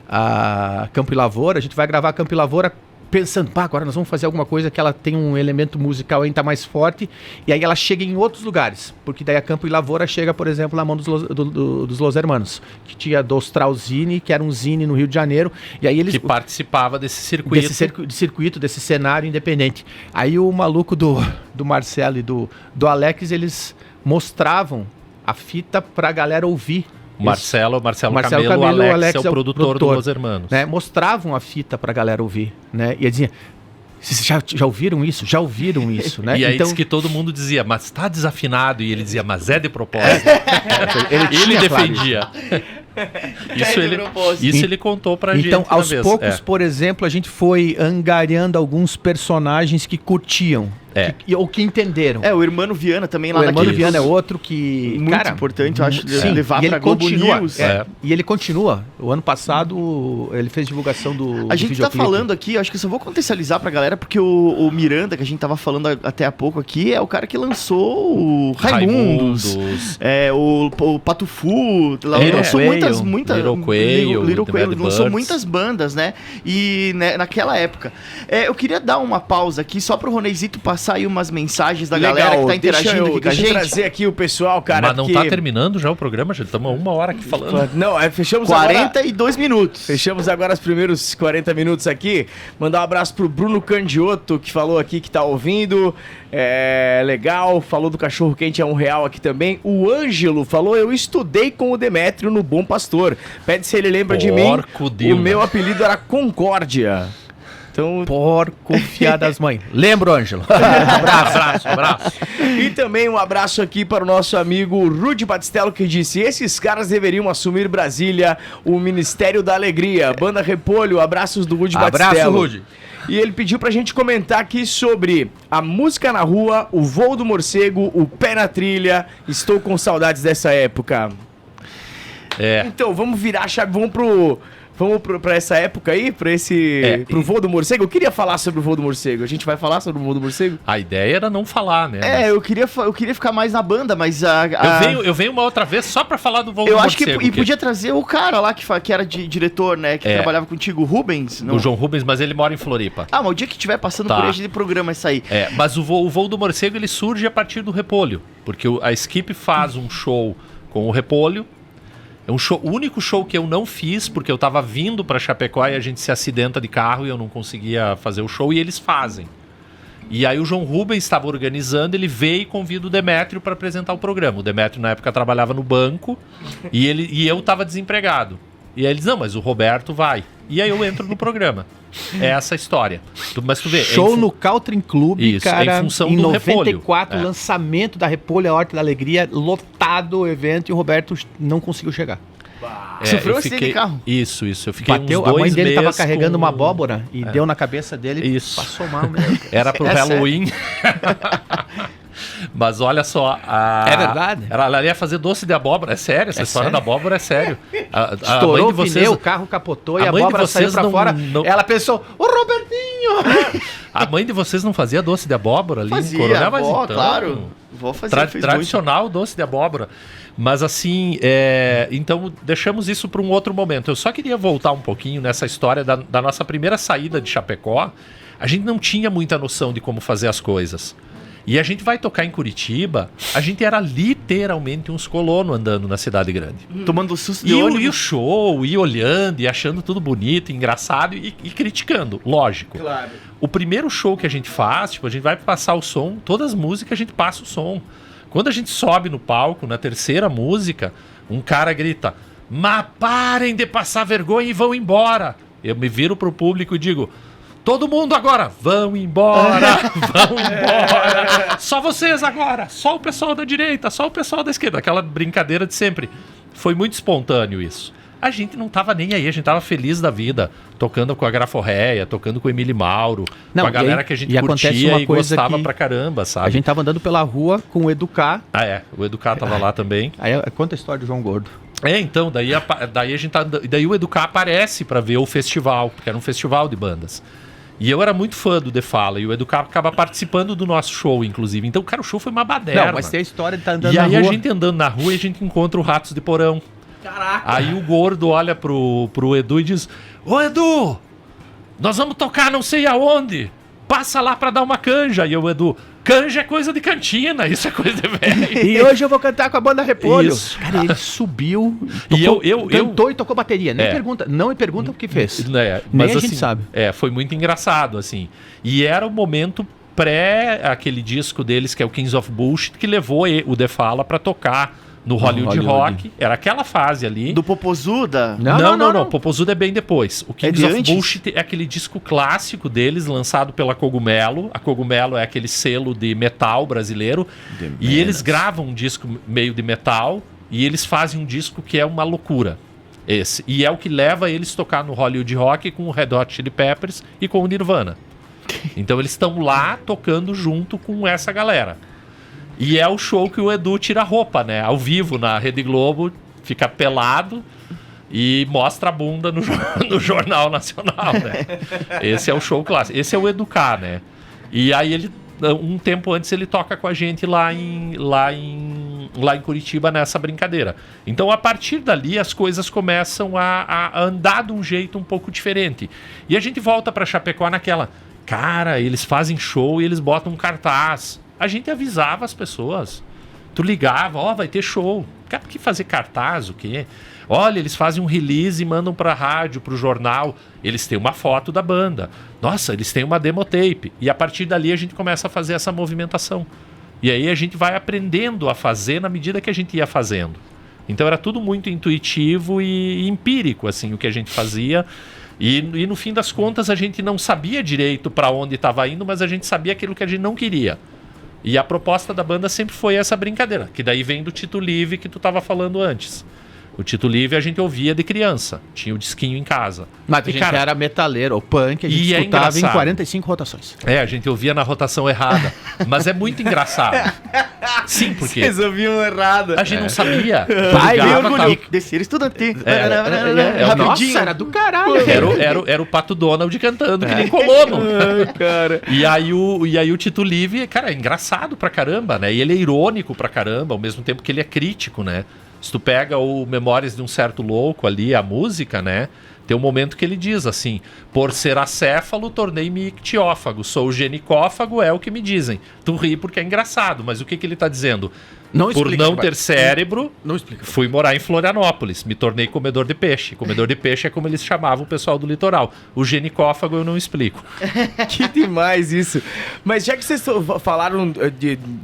a Campo e Lavoura, a gente vai gravar Campo e Lavoura pensando, agora nós vamos fazer alguma coisa que ela tem um elemento musical ainda mais forte, e aí ela chega em outros lugares, porque daí a Campo e Lavoura chega, por exemplo, na mão dos Los Hermanos, que tinha Dostral Zine, que era um zine no Rio de Janeiro, e aí eles... Que participava desse circuito. Desse cenário independente. Aí o maluco do Marcelo e do Alex, eles mostravam a fita pra galera ouvir. Marcelo Camelo, o Alex é o produtor do Los Hermanos. Né? Mostravam a fita pra galera ouvir, né? E dizia, vocês já ouviram isso? Já ouviram isso, né? E aí diz que todo mundo dizia, mas tá desafinado. E ele dizia, mas é de propósito. Ele defendia. Isso ele contou pra gente. Então, aos poucos, por exemplo, a gente foi angariando alguns personagens que curtiam. Ou que entenderam. O Hermano Viana também lá naquele... O Hermano Viana é outro que... Muito importante, eu acho, levar pra Globo News. E ele continua. O ano passado, ele fez divulgação do A gente tá falando aqui, acho que eu só vou contextualizar pra galera, porque o Miranda, que a gente tava falando até há pouco aqui, é o cara que lançou o Raimundos. O Patufu. Lançou muitas... Little Quail. Lançou muitas bandas, né? E naquela época. Eu queria dar uma pausa aqui, só pro Ronezito passar aí umas mensagens da galera que tá interagindo aqui com a gente. Deixa eu trazer aqui o pessoal, cara. Mas não tá terminando já o programa, gente? Estamos 1 hora aqui falando. Não, fechamos 42 minutos. Fechamos agora os primeiros 40 minutos aqui. Mandar um abraço pro Bruno Candioto, que falou aqui que tá ouvindo. Legal, falou do cachorro quente é R$1 aqui também. O Ângelo falou, eu estudei com o Demétrio no Bom Pastor. Pede se ele lembra de mim. O meu apelido era Concórdia. Então... Porco fiado das mães. Lembro, Ângelo. Abraço. E também um abraço aqui para o nosso amigo Rudy Batistello, que disse, esses caras deveriam assumir Brasília, o Ministério da Alegria. Banda Repolho, abraços do Rudy Batistello. Abraço, Rudy. E ele pediu pra gente comentar aqui sobre a música na rua, o voo do morcego, o pé na trilha. Estou com saudades dessa época. Então, vamos virar a chave, Vamos pra essa época aí, pro voo do morcego? Eu queria falar sobre o voo do morcego. A gente vai falar sobre o voo do morcego? A ideia era não falar, né? Eu queria ficar mais na banda, mas Eu venho uma outra vez só pra falar do voo do morcego. Eu acho que podia trazer o cara lá que era diretor, né? Que trabalhava contigo, o Rubens. Não? O João Rubens, mas ele mora em Floripa. Mas o dia que estiver passando por aí, de programa isso aí. Mas o voo do morcego, ele surge a partir do Repolho. Porque a Skip faz um show com o Repolho. É o único show que eu não fiz, porque eu tava vindo pra Chapecó e a gente se acidenta de carro e eu não conseguia fazer o show, e eles fazem. E aí o João Rubens estava organizando, ele veio e convida o Demétrio para apresentar o programa. O Demétrio na época trabalhava no banco e eu tava desempregado. E aí eles, não, mas o Roberto vai. E aí eu entro no programa. É essa a história. Mas tu vê... Show no Caltrim Clube, cara, em função em do 94, Repolho. Lançamento da Repolho, a Horta da Alegria, lotado o evento e o Roberto não conseguiu chegar. Sofreu acidente de carro. Isso. Eu fiquei Bateu, uns 2 meses. A mãe dele tava carregando uma com... abóbora e deu na cabeça dele e passou mal mesmo. Era pro Halloween. Mas olha só, é verdade. Ela ia fazer doce de abóbora, é sério, essa história da abóbora é sério. Estourou o pneu, o carro capotou e a abóbora saiu pra fora. Ela pensou, o Robertinho! A mãe de vocês não fazia doce de abóbora ali em Coronel? Mas então, claro. Vou fazer tradicional doce de abóbora. Mas assim, então deixamos isso para um outro momento. Eu só queria voltar um pouquinho nessa história da nossa primeira saída de Chapecó. A gente não tinha muita noção de como fazer as coisas. E a gente vai tocar em Curitiba, a gente era literalmente uns colonos andando na cidade grande. Tomando susto de ônibus. E o show, e olhando, e achando tudo bonito, engraçado, e criticando, lógico. Claro. O primeiro show que a gente faz, a gente vai passar o som, todas as músicas a gente passa o som. Quando a gente sobe no palco, na terceira música, um cara grita, mas parem de passar vergonha e vão embora. Eu me viro pro público e digo... Todo mundo agora, vão embora, vão embora. Só vocês agora, só o pessoal da direita, só o pessoal da esquerda. Aquela brincadeira de sempre. Foi muito espontâneo isso. A gente não tava nem aí, a gente tava feliz da vida. Tocando com a Graforréia, tocando com o Emílio Mauro, com a galera que a gente curtia e gostava pra caramba, sabe? A gente tava andando pela rua com o Educar. O Educar tava lá também. Aí conta a história do João Gordo. Então, daí a gente daí o Educar aparece pra ver o festival, porque era um festival de bandas. E eu era muito fã do The Fala, e o Educar acaba participando do nosso show, inclusive. Então, cara, o show foi uma baderna. Não, mas tem a história de estar andando na rua. E aí a gente andando na rua e a gente encontra o Ratos de Porão. Caraca! Aí o Gordo olha pro Edu e diz, ô Edu, nós vamos tocar não sei aonde. Passa lá pra dar uma canja. E o Edu, canja é coisa de cantina, isso é coisa de velho. E hoje eu vou cantar com a banda Repolho. Isso. Cara, ele subiu, cantou e tocou bateria. Não me pergunta o que fez. Nem mas, a assim, gente sabe. Foi muito engraçado, assim. E era o momento pré aquele disco deles, que é o Kings of Bullshit, que levou o The Fala pra tocar no Hollywood Rock. Era aquela fase ali. Do Popozuda? Não. Popozuda é bem depois. O Kings of antes? Bullshit é aquele disco clássico deles, lançado pela Cogumelo. A Cogumelo é aquele selo de metal brasileiro. E eles gravam um disco meio de metal e eles fazem um disco que é uma loucura. Esse. E é o que leva eles a tocar no Hollywood Rock com o Red Hot Chili Peppers e com o Nirvana. Então eles estão lá tocando junto com essa galera. E é o show que o Edu tira a roupa, né? Ao vivo na Rede Globo, fica pelado e mostra a bunda no Jornal Nacional, né? Esse é o show clássico. Esse é o Educar, né? E aí ele, um tempo antes, ele toca com a gente lá em Curitiba nessa brincadeira. Então, a partir dali, as coisas começam a andar de um jeito um pouco diferente. E a gente volta pra Chapecó naquela... Cara, eles fazem show e eles botam um cartaz. A gente avisava as pessoas. Tu ligava, vai ter show. Cara, que fazer cartaz, o quê? Olha, eles fazem um release e mandam pra rádio, pro jornal. Eles têm uma foto da banda. Nossa, eles têm uma demotape. E a partir dali a gente começa a fazer essa movimentação. E aí a gente vai aprendendo a fazer na medida que a gente ia fazendo. Então era tudo muito intuitivo e empírico, assim, o que a gente fazia. E no fim das contas a gente não sabia direito para onde estava indo, mas a gente sabia aquilo que a gente não queria. E a proposta da banda sempre foi essa brincadeira, que daí vem do Tito Livre que tu estava falando antes. O Tito Livre a gente ouvia de criança, tinha o disquinho em casa. Mas a gente era metaleiro, ou punk, a gente escutava em 45 rotações. A gente ouvia na rotação errada, mas é muito engraçado. Sim, porque... Vocês ouviam errado. A gente não sabia. Vai, orgulho. Descer estudante. Nossa, era do caralho. Era o Pato Donald cantando, que nem colono. Cara. E aí o Tito Livre, cara, é engraçado pra caramba, né? E ele é irônico pra caramba, ao mesmo tempo que ele é crítico, né? Se tu pega o Memórias de um Certo Louco ali, a música, né? Tem um momento que ele diz assim: por ser acéfalo, tornei-me ictiófago. Sou genicófago, é o que me dizem. Tu ri porque é engraçado, mas o que ele tá dizendo? Não por explica, não ter cérebro, não explica. Fui morar em Florianópolis. Me tornei comedor de peixe. Comedor de peixe é como eles chamavam o pessoal do litoral. O genicófago eu não explico. Que demais isso. Mas já que vocês falaram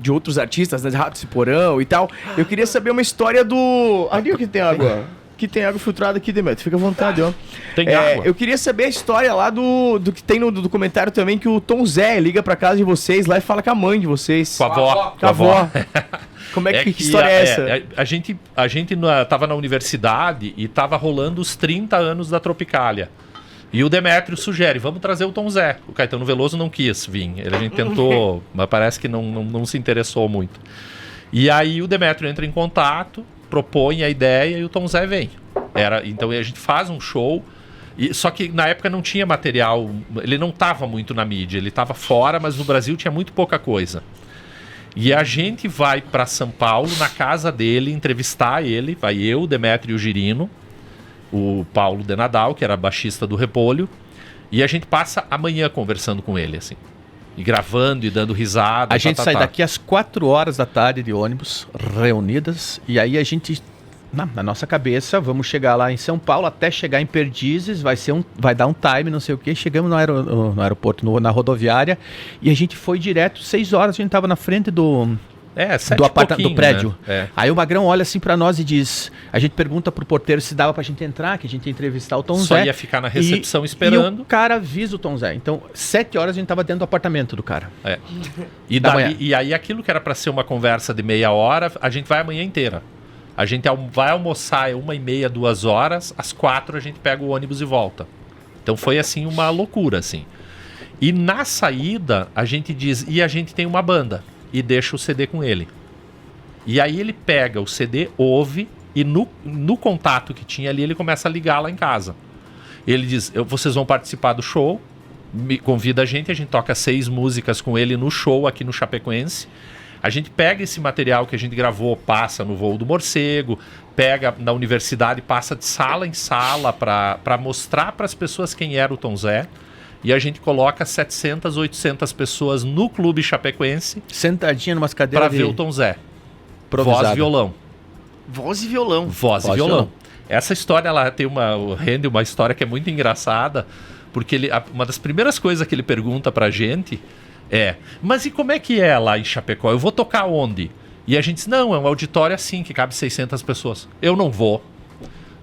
de outros artistas, né, de Ratos e Porão e tal, eu queria saber uma história do... Ali que tem água. Que tem água filtrada aqui, Demetrio. Fica à vontade, ó. Tem água. Eu queria saber a história lá do que tem no documentário também, que o Tom Zé liga pra casa de vocês lá e fala com a mãe de vocês. Com a avó. Com a avó. Como é que história é essa? A gente tava na universidade e tava rolando os 30 anos da Tropicália. E o Demétrio sugere, vamos trazer o Tom Zé. O Caetano Veloso não quis vir. A gente tentou, mas parece que não se interessou muito. E aí o Demétrio entra em contato, propõe a ideia e o Tom Zé vem. Então a gente faz um show, só que na época não tinha material, ele não estava muito na mídia, ele estava fora, mas no Brasil tinha muito pouca coisa. E a gente vai para São Paulo, na casa dele, entrevistar ele, vai eu, o Demétrio e o Girino, o Paulo de Nadal, que era baixista do Repolho, e a gente passa a manhã conversando com ele, assim. E gravando e dando risada. A gente sai daqui às 4 horas da tarde de ônibus, reunidas, e aí a gente, na nossa cabeça, vamos chegar lá em São Paulo, até chegar em Perdizes, vai dar um time, não sei o quê. Chegamos no aeroporto, na rodoviária, e a gente foi direto, 6 horas, a gente estava na frente do prédio. Né? Aí o Magrão olha assim pra nós e diz, a gente pergunta pro porteiro se dava pra gente entrar, que a gente ia entrevistar o Tom Zé. Só ia ficar na recepção esperando. E o cara avisa o Tom Zé. Então, 7 horas a gente tava dentro do apartamento do cara. E aí aquilo que era pra ser uma conversa de meia hora, a gente vai a manhã inteira. A gente vai almoçar 1h30, 2 horas, às 4 a gente pega o ônibus e volta. Então foi assim uma loucura, assim. E na saída a gente diz, e a gente tem uma banda. E deixa o CD com ele. E aí ele pega o CD, ouve, e no contato que tinha ali, ele começa a ligar lá em casa. Ele diz, vocês vão participar do show, me convida a gente toca 6 músicas com ele no show aqui no Chapecoense. A gente pega esse material que a gente gravou, passa no Voo do Morcego, pega na universidade, passa de sala em sala para mostrar para as pessoas quem era o Tom Zé. E a gente coloca 700, 800 pessoas no Clube Chapecoense. Sentadinha numas cadeiras pra ver o Tom Zé. Improvisado. Voz e violão. Voz e violão. Voz e violão. Essa história, ela rende uma história que é muito engraçada, porque uma das primeiras coisas que ele pergunta pra gente é, mas e como é que é lá em Chapecó? Eu vou tocar onde? E a gente diz, não, é um auditório assim, que cabe 600 pessoas. Eu não vou.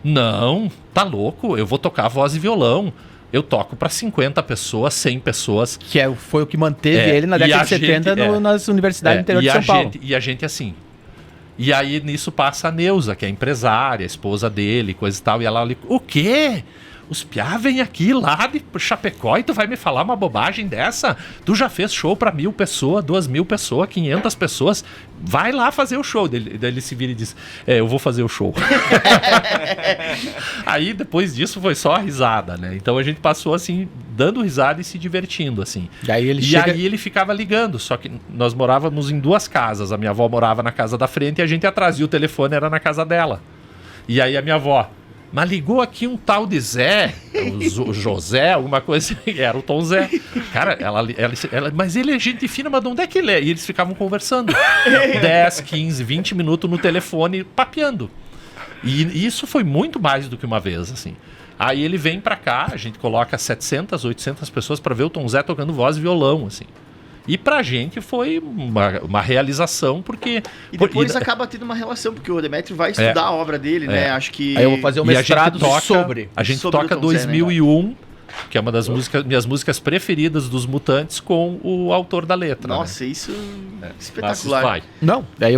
Não, tá louco? Eu vou tocar voz e violão. Eu toco para 50 pessoas, 100 pessoas. Que foi o que manteve ele na década de 70 nas universidades do interior de São Paulo. E a gente assim, E aí nisso passa a Neuza, que é empresária, esposa dele, coisa e tal. E ela olha, o quê? Os piá vêm aqui lá de Chapecó e tu vai me falar uma bobagem dessa? Tu já fez show pra 1.000 pessoas, 2.000 pessoas, 500 pessoas. Vai lá fazer o show. Daí ele se vira e diz, eu vou fazer o show. Aí depois disso foi só a risada, né? Então a gente passou assim, dando risada e se divertindo, assim. Aí ele ficava ligando, só que nós morávamos em 2 casas. A minha avó morava na casa da frente e a gente atrás, e o telefone era na casa dela. E aí a minha avó, mas ligou aqui um tal de Zé, o José, alguma coisa assim, era o Tom Zé. Cara, ela, mas ele é gente fina, mas de onde é que ele é? E eles ficavam conversando 10, 15, 20 minutos no telefone, papeando. E isso foi muito mais do que uma vez, assim. Aí ele vem pra cá, a gente coloca 700, 800 pessoas pra ver o Tom Zé tocando voz e violão, assim. E pra gente foi uma realização, porque... E depois acaba tendo uma relação, porque o Demetrio vai estudar a obra dele, né? Acho que... Aí eu vou fazer um mestrado sobre. A gente sobre toca o Tom Zé, 2001, que é uma das minhas músicas preferidas dos Mutantes, com o autor da letra. Nossa, né? isso é espetacular. Não, daí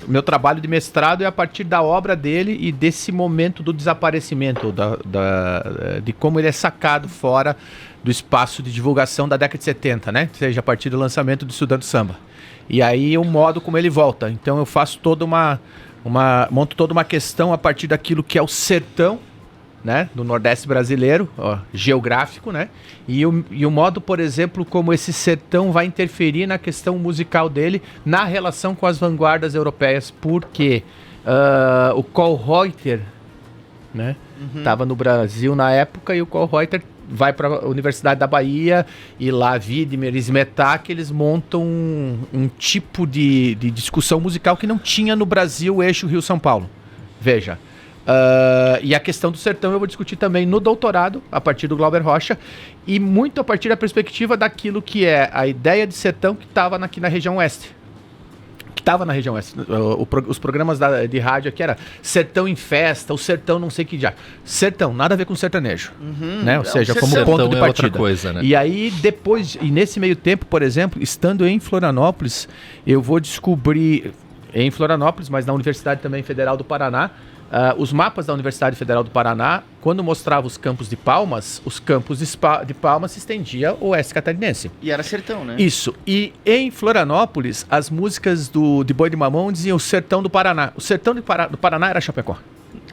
meu trabalho de mestrado é a partir da obra dele e desse momento do desaparecimento, de como ele é sacado fora do espaço de divulgação da década de 70, né? Ou seja, a partir do lançamento do Estudando Samba. E aí o modo como ele volta. Então eu faço monto toda uma questão a partir daquilo que é o sertão, né? Do Nordeste brasileiro, geográfico, né? E o modo, por exemplo, como esse sertão vai interferir na questão musical dele, na relação com as vanguardas europeias, porque o Kohlreuter, né? Tava no Brasil na época e o Kohlreuter vai para a Universidade da Bahia e lá Widmer e Smetak, eles montam um tipo de discussão musical que não tinha no Brasil, o eixo Rio-São Paulo. Veja. E a questão do sertão eu vou discutir também no doutorado, a partir do Glauber Rocha, e muito a partir da perspectiva daquilo que é a ideia de sertão que estava aqui na região oeste. Os programas de rádio aqui era Sertão em Festa, o Sertão não sei que já. Sertão, nada a ver com sertanejo. Né? Ou seja, como ponto de partida. Outra coisa, né? E aí depois, e nesse meio tempo, por exemplo, estando em Florianópolis, eu vou descobrir, em Florianópolis, mas na Universidade também Federal do Paraná, os mapas da Universidade Federal do Paraná, quando mostrava os campos de Palmas, os campos de Palmas se estendia o oeste catarinense. E era sertão, né? Isso. E em Florianópolis, as músicas de Boi de Mamão diziam o sertão do Paraná. O sertão do Paraná era Chapecó.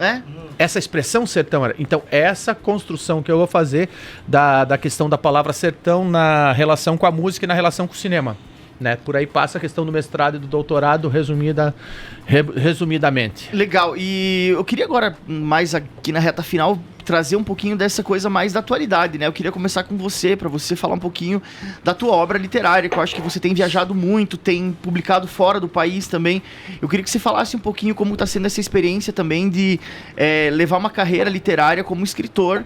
É? Essa expressão sertão era... Então, essa construção que eu vou fazer da questão da palavra sertão na relação com a música e na relação com o cinema. Né? Por aí passa a questão do mestrado e do doutorado resumidamente. Legal, e eu queria agora, mais aqui na reta final, trazer um pouquinho dessa coisa mais da atualidade, né? Eu queria começar com você, para você falar um pouquinho da tua obra literária, que eu acho que você tem viajado muito, tem publicado fora do país também. Eu queria que você falasse um pouquinho como está sendo essa experiência também de levar uma carreira literária como escritor,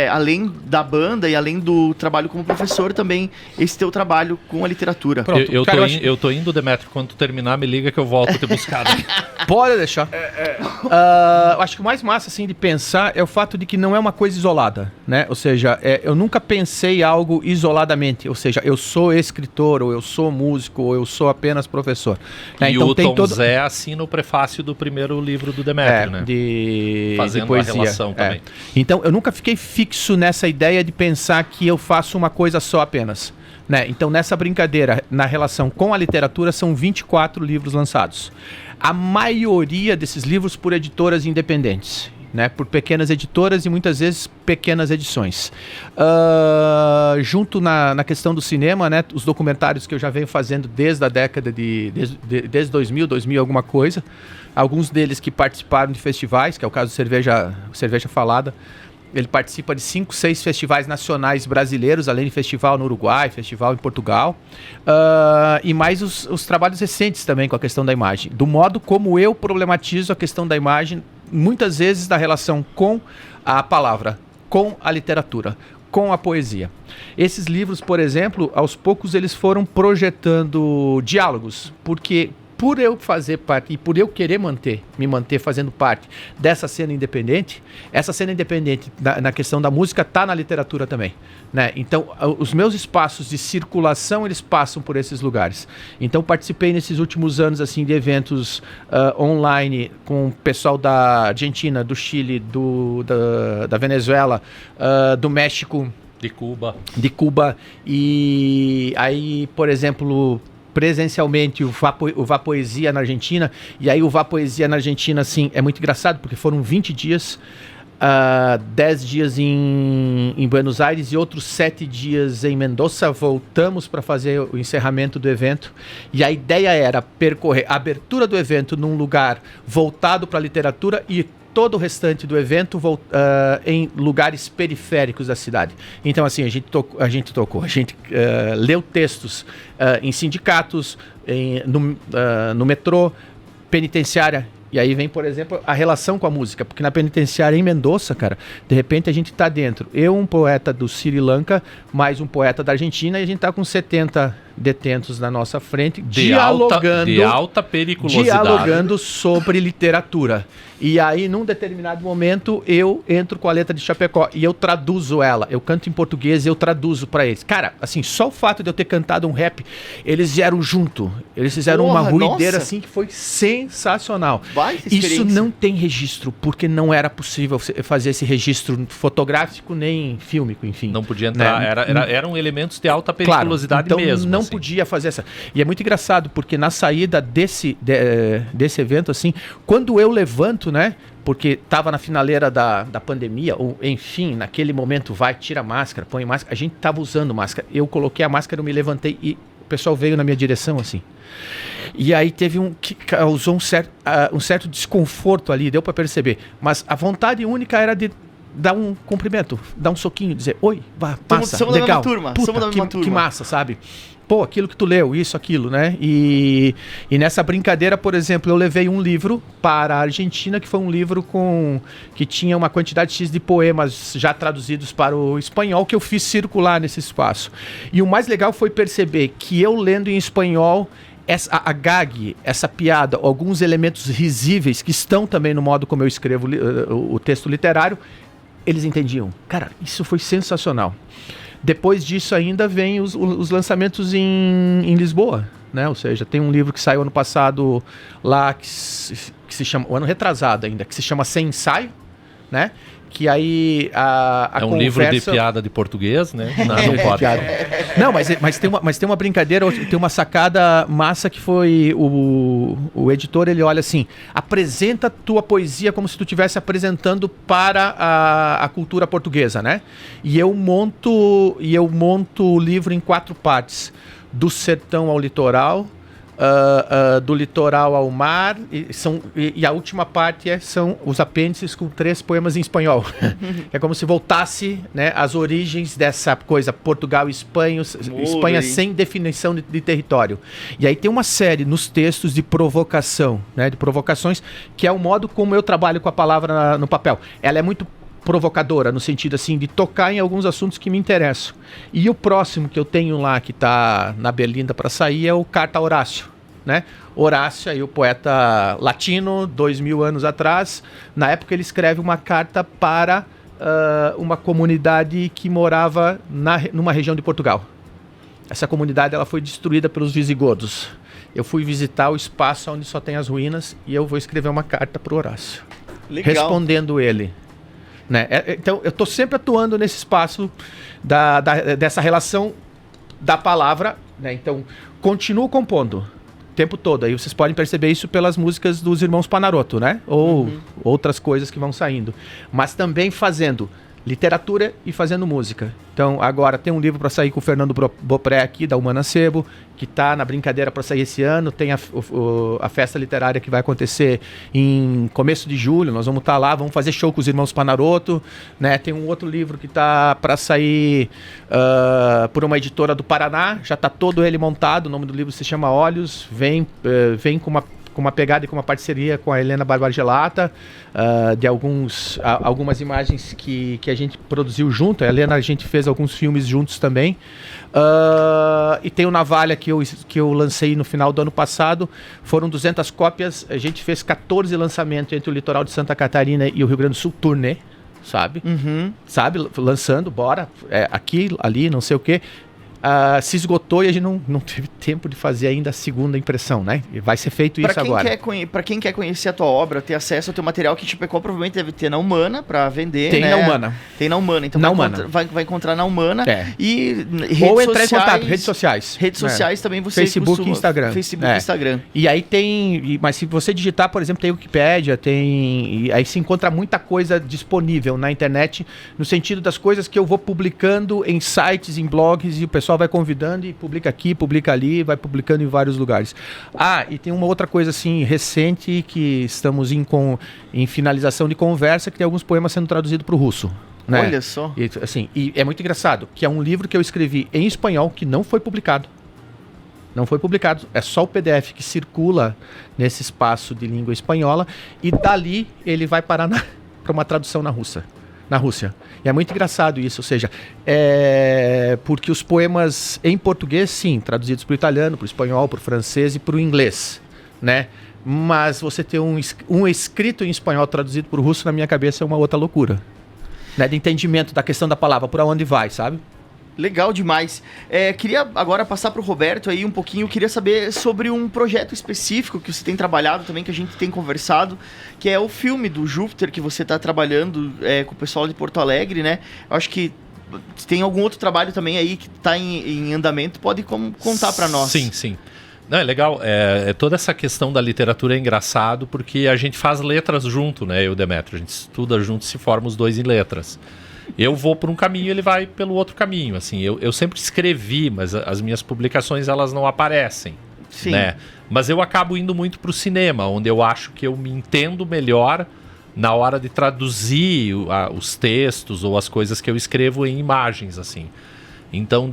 além da banda e além do trabalho como professor também, esse teu trabalho com a literatura. Pronto, eu tô indo, Demetrio, quando tu terminar, me liga que eu volto te buscar. Pode deixar. Eu acho que o mais massa assim, de pensar é o fato de que não é uma coisa isolada, né? Ou seja, eu nunca pensei algo isoladamente. Ou seja, eu sou escritor, ou eu sou músico, ou eu sou apenas professor. Né? E então, o Tom Zé assina o prefácio do primeiro livro do Demetrio, né? Fazendo de poesia. A relação também. Então, eu nunca fiquei fixo nessa ideia de pensar que eu faço uma coisa só apenas. Né? Então, nessa brincadeira, na relação com a literatura, são 24 livros lançados. A maioria desses livros por editoras independentes. Né, por pequenas editoras e muitas vezes pequenas edições. Junto na questão do cinema, né, os documentários que eu já venho fazendo desde a década desde 2000 alguma coisa, alguns deles que participaram de festivais, que é o caso do Cerveja Falada. Ele participa de 5, 6 festivais nacionais brasileiros, além de festival no Uruguai, festival em Portugal. E mais os trabalhos recentes também com a questão da imagem. Do modo como eu problematizo a questão da imagem, muitas vezes na relação com a palavra, com a literatura, com a poesia. Esses livros, por exemplo, aos poucos eles foram projetando diálogos, porque por eu fazer parte e por eu querer me manter fazendo parte dessa cena independente, essa cena independente na questão da música tá na literatura também, né? Então, os meus espaços de circulação, eles passam por esses lugares. Então, participei nesses últimos anos, assim, de eventos online com o pessoal da Argentina, do Chile, da Venezuela, do México, de Cuba, e aí, por exemplo, presencialmente o Vapoesia na Argentina, e aí o Vapoesia na Argentina, assim, é muito engraçado, porque foram 20 dias, 10 dias em Buenos Aires e outros 7 dias em Mendoza. Voltamos para fazer o encerramento do evento, e a ideia era percorrer a abertura do evento num lugar voltado para a literatura e todo o restante do evento em lugares periféricos da cidade. Então, assim, a gente leu textos em sindicatos, no metrô, penitenciária. E aí vem, por exemplo, a relação com a música, porque na penitenciária em Mendoza, cara, de repente a gente tá dentro, eu, um poeta do Sri Lanka, mais um poeta da Argentina, e a gente tá com 70 detentos na nossa frente, de alta periculosidade, dialogando sobre literatura. E aí, num determinado momento, eu entro com a letra de Chapecó e eu traduzo ela. Eu canto em português e eu traduzo pra eles. Cara, assim, só o fato de eu ter cantado um rap, eles vieram junto. Eles fizeram uma ruideira, assim, que foi sensacional. Isso não tem registro, porque não era possível fazer esse registro fotográfico nem fílmico, enfim. Não podia entrar, né? Eram elementos de alta periculosidade, claro, então não assim. Podia fazer essa. E é muito engraçado, porque na saída desse evento, assim, quando eu levanto, né? Porque tava na finaleira da pandemia, ou enfim, naquele momento, tira a máscara, põe máscara. A gente tava usando máscara. Eu coloquei a máscara, eu me levantei e o pessoal veio na minha direção, assim. E aí teve que causou um certo desconforto ali, deu para perceber. Mas a vontade única era de dar um cumprimento, dar um soquinho, dizer, oi, massa, legal, puta, que massa, sabe? Pô, aquilo que tu leu, isso, aquilo, né? E nessa brincadeira, por exemplo, eu levei um livro para a Argentina, que foi um livro que tinha uma quantidade X de poemas já traduzidos para o espanhol, que eu fiz circular nesse espaço. E o mais legal foi perceber que eu lendo em espanhol, a gag, essa piada, alguns elementos risíveis que estão também no modo como eu escrevo o texto literário, eles entendiam. Cara, isso foi sensacional. Depois disso ainda vem os lançamentos em Lisboa, né? Ou seja, tem um livro que saiu ano passado lá, que se chama, o ano retrasado ainda, que se chama Sem Ensaio, né? Que aí é um livro de piada de português, né? Não pode. Não, mas tem uma brincadeira, tem uma sacada massa que foi o editor, ele olha assim, apresenta tua poesia como se tu estivesse apresentando para a cultura portuguesa, né? E eu monto o livro em 4 partes, do sertão ao litoral, do litoral ao mar, e a última parte são os apêndices com 3 poemas em espanhol. É como se voltasse, né, às origens dessa coisa, Portugal e Espanha sem definição de território. E aí tem uma série nos textos de provocação, né, de provocações, que é o modo como eu trabalho com a palavra no papel. Ela é muito provocadora, no sentido assim, de tocar em alguns assuntos que me interessam. E o próximo que eu tenho lá, que está na Berlinda para sair, é o Carta a Horácio, né? Horácio, aí o poeta latino, 2000 anos atrás, na época ele escreve uma carta para uma comunidade que morava numa região de Portugal. Essa comunidade ela foi destruída pelos visigodos. Eu fui visitar o espaço onde só tem as ruínas e eu vou escrever uma carta para o Horácio. Legal. Respondendo ele. Né? Então, eu estou sempre atuando nesse espaço dessa relação da palavra, né? Então, continuo compondo o tempo todo. Aí vocês podem perceber isso pelas músicas dos Irmãos Panarotto, né? Ou outras coisas que vão saindo. Mas também fazendo literatura e fazendo música. Então, agora tem um livro para sair com o Fernando Bopré aqui, da Humana Sebo, que está na brincadeira para sair esse ano. Tem a festa literária que vai acontecer em começo de julho. Nós vamos estar lá, vamos fazer show com os Irmãos Panarotto, né? Tem um outro livro que está para sair por uma editora do Paraná. Já está todo ele montado. O nome do livro se chama Olhos. Vem com com uma pegada e com uma parceria com a Helena Barbagelata, de algumas imagens que a gente produziu junto. A Helena, a gente fez alguns filmes juntos também. E tem o Navalha que eu lancei no final do ano passado. Foram 200 cópias. A gente fez 14 lançamentos entre o litoral de Santa Catarina e o Rio Grande do Sul, turnê, sabe? Sabe? Lançando, bora, aqui, ali, não sei o quê. Se esgotou e a gente não teve tempo de fazer ainda a segunda impressão, né? E vai ser feito isso agora. Para quem quer conhecer a tua obra, ter acesso ao teu material, que Chapecó provavelmente deve ter na Humana para vender, Tem né? na Humana. Tem na Humana. Então vai encontrar na Humana. E ou entrar em contato, redes sociais. Redes sociais também você Facebook e Instagram. Facebook e Instagram. E aí mas se você digitar, por exemplo, tem Wikipédia, e aí se encontra muita coisa disponível na internet, no sentido das coisas que eu vou publicando em sites, em blogs, e o pessoal vai convidando e publica aqui, publica ali, vai publicando em vários lugares. E tem uma outra coisa assim recente que estamos em finalização de conversa, que tem alguns poemas sendo traduzidos para o russo. Né? Olha só. E é muito engraçado, que é um livro que eu escrevi em espanhol que não foi publicado. Não foi publicado, é só o PDF que circula nesse espaço de língua espanhola, e dali ele vai parar para uma tradução na Rússia. E é muito engraçado isso, ou seja, porque os poemas em português, sim, traduzidos para o italiano, para o espanhol, para o francês e para o inglês, né? Mas você ter um escrito em espanhol traduzido para o russo, na minha cabeça, é uma outra loucura, né? De entendimento da questão da palavra, por onde vai, sabe? Legal demais. Queria agora passar para o Roberto aí um pouquinho. Queria saber sobre um projeto específico que você tem trabalhado também, que a gente tem conversado, que é o filme do Júpiter, que você está trabalhando com o pessoal de Porto Alegre, né? Eu acho que tem algum outro trabalho também aí que está em andamento. Pode contar para nós. Sim. Não, é legal. Toda essa questão da literatura é engraçado, porque a gente faz letras junto, né? Eu e o Demetrio. A gente estuda junto, se forma os dois em letras. Eu vou por um caminho, ele vai pelo outro caminho. Assim, eu sempre escrevi, mas as minhas publicações elas não aparecem. Sim. Né? Mas eu acabo indo muito para o cinema, onde eu acho que eu me entendo melhor na hora de traduzir os textos ou as coisas que eu escrevo em imagens, assim. Então,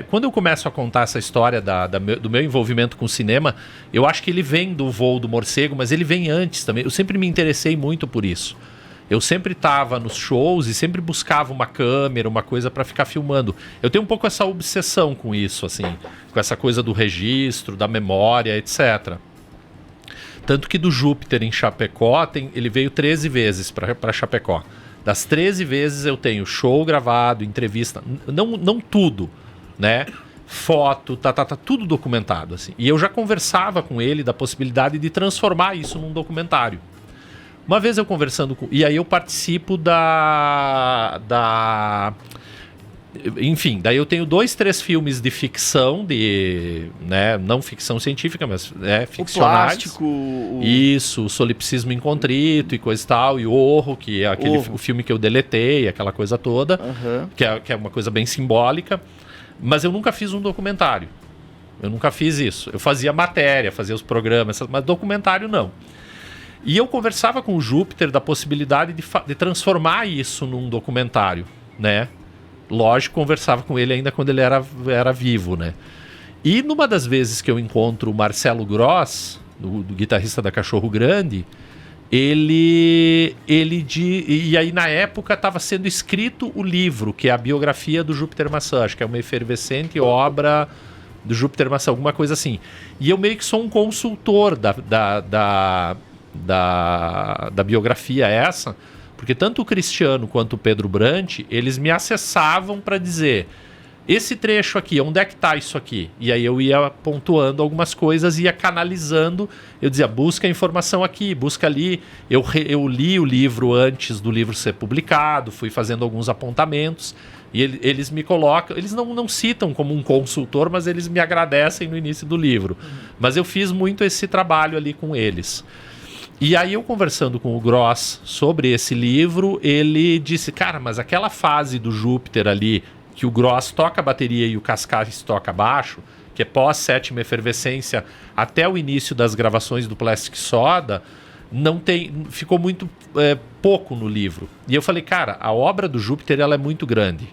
quando eu começo a contar essa história do meu envolvimento com o cinema, eu acho que ele vem do Voo do Morcego, mas ele vem antes também. Eu sempre me interessei muito por isso. Eu sempre estava nos shows e sempre buscava uma câmera, uma coisa para ficar filmando. Eu tenho um pouco essa obsessão com isso, assim, com essa coisa do registro, da memória, etc. Tanto que do Júpiter em Chapecó, ele veio 13 vezes para Chapecó. Das 13 vezes eu tenho show gravado, entrevista, não tudo, né? Foto, tudo documentado, assim. E eu já conversava com ele da possibilidade de transformar isso num documentário. Uma vez eu conversando e aí eu participo enfim, daí eu tenho 2, 3 filmes de ficção, né, não ficção científica, mas ficcionais. O Plástico. Isso, o Solipsismo em Contrito e coisa e tal, e o Orro, que é o filme que eu deletei, aquela coisa toda, que é uma coisa bem simbólica. Mas eu nunca fiz um documentário. Eu nunca fiz isso. Eu fazia matéria, fazia os programas, mas documentário não. E eu conversava com o Júpiter da possibilidade de transformar isso num documentário, né? Lógico, conversava com ele ainda quando ele era vivo, né? E numa das vezes que eu encontro o Marcelo Gross, do guitarrista da Cachorro Grande, e aí na época estava sendo escrito o livro, que é a biografia do Júpiter Maçã, acho que é uma efervescente obra do Júpiter Maçã, alguma coisa assim. E eu meio que sou um consultor da biografia essa, porque tanto o Cristiano quanto o Pedro Brant, eles me acessavam para dizer, esse trecho aqui, onde é que tá isso aqui? E aí eu ia pontuando algumas coisas, ia canalizando, eu dizia, busca a informação aqui, busca ali. Eu li o livro antes do livro ser publicado, fui fazendo alguns apontamentos, e eles me colocam, eles não citam como um consultor, mas eles me agradecem no início do livro. Mas eu fiz muito esse trabalho ali com eles. E aí eu conversando com o Gross sobre esse livro, ele disse, cara, mas aquela fase do Júpiter ali, que o Gross toca a bateria e o Cascais toca baixo, que é pós-sétima efervescência, até o início das gravações do Plastic Soda, ficou muito pouco no livro. E eu falei, cara, a obra do Júpiter ela é muito grande.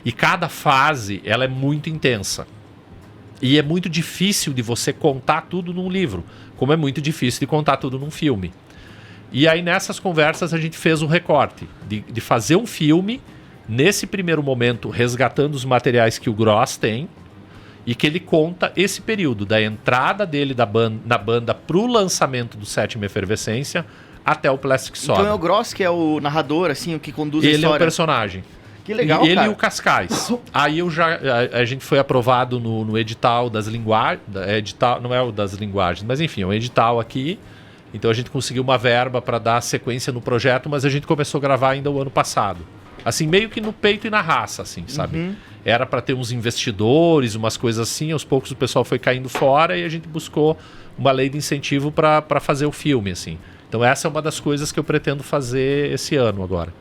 E cada fase ela é muito intensa. E é muito difícil de você contar tudo num livro, como é muito difícil de contar tudo num filme. E aí nessas conversas a gente fez um recorte de fazer um filme, nesse primeiro momento resgatando os materiais que o Gross tem, e que ele conta esse período da entrada dele na banda pro lançamento do Sétima Efervescência até o Plastic Soda. Então é o Gross que é o narrador, assim, o que conduz a Ele história. é o personagem. Que legal, ele cara. e o Cascais. Aí a gente foi aprovado no edital das linguagens. Não é o das linguagens, mas enfim, é um edital aqui. Então a gente conseguiu uma verba para dar sequência no projeto, mas a gente começou a gravar ainda o ano passado. Assim, meio que no peito e na raça, assim, sabe? Uhum. Era para ter uns investidores, umas coisas assim. Aos poucos o pessoal foi caindo fora e a gente buscou uma lei de incentivo para fazer o filme, assim. Então essa é uma das coisas que eu pretendo fazer esse ano agora.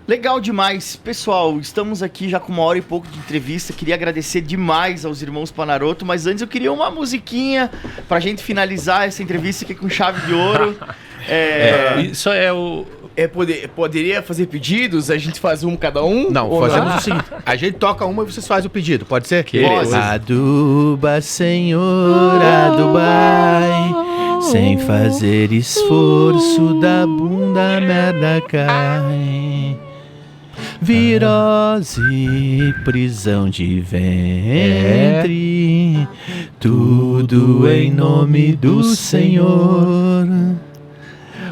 Legal demais. Pessoal, estamos aqui já com 1 hora e pouco de entrevista. Queria agradecer demais aos irmãos Panaroto, mas antes eu queria uma musiquinha pra gente finalizar essa entrevista aqui com chave de ouro. Isso é o... Poderia fazer pedidos? A gente faz um cada um? Não, fazemos o seguinte. A gente toca uma e vocês fazem o pedido. Pode ser? Beleza. Aduba, Senhor, adubai. Sem fazer esforço, da bunda merda cai. Virose, prisão de ventre, tudo em nome do Senhor.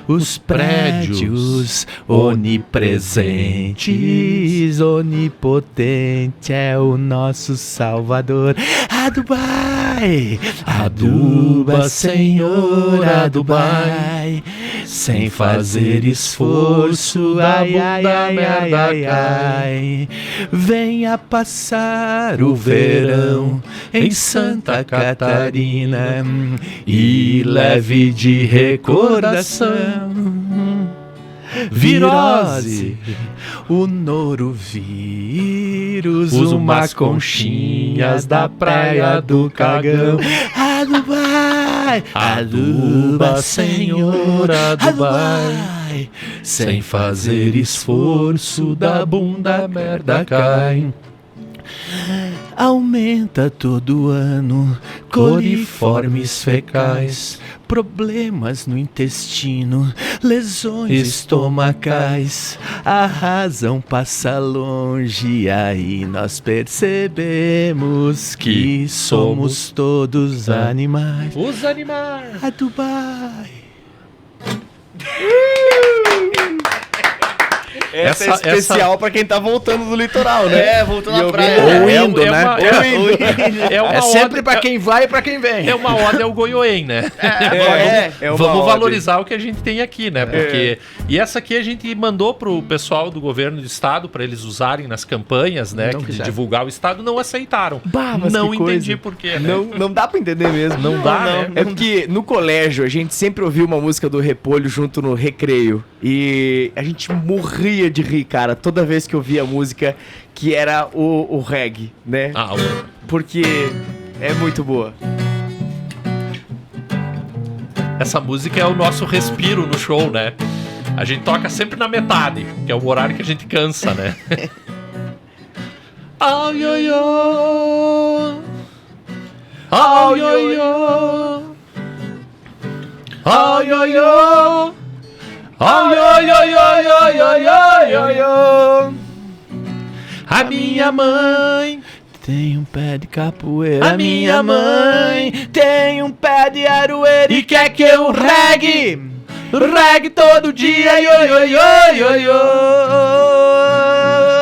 Os prédios onipresentes, onipotente é o nosso Salvador. Adubai, aduba, Senhor, adubai. Sem fazer esforço, ai, ai, ai, ai, ai, ai. Venha passar o verão em Santa Catarina e leve de recordação virose, o norovírus, umas conchinhas da praia do Cagão. Adubai, aduba, Senhor, adubai. Sem fazer esforço, da bunda merda cai. Aumenta todo ano, coliformes fecais, problemas no intestino, lesões estomacais. A razão passa longe, aí nós percebemos que somos todos animais. Os animais! Adubai. Essa é especial pra quem tá voltando do litoral, né? Voltando à praia. Ou indo, né? É sempre pra quem vai e pra quem vem. É uma ode ao Goiôem, né? Vamos valorizar o que a gente tem aqui, né? Porque... E essa aqui a gente mandou pro pessoal do governo do estado pra eles usarem nas campanhas, né? De divulgar o estado, não aceitaram. Mas não que entendi coisa. por quê, né? Não dá pra entender mesmo. Não dá, né? É porque no colégio a gente sempre ouvia uma música do Repolho junto no recreio. E a gente morria de rir, cara, toda vez que eu ouvia a música que era o reggae, né? Porque é muito boa. Essa música é o nosso respiro no show, né? A gente toca sempre na metade, que é o horário que a gente cansa, né? Au, yo, yo. Au, yo, yo. Au, yo, yo. Au, yo, yo, yo, yo, yo, yo, yo. A minha mãe tem um pé de capoeira. A minha mãe tem um pé de aroeira e quer que eu regue todo dia, yo, yo, yo, yo, yo.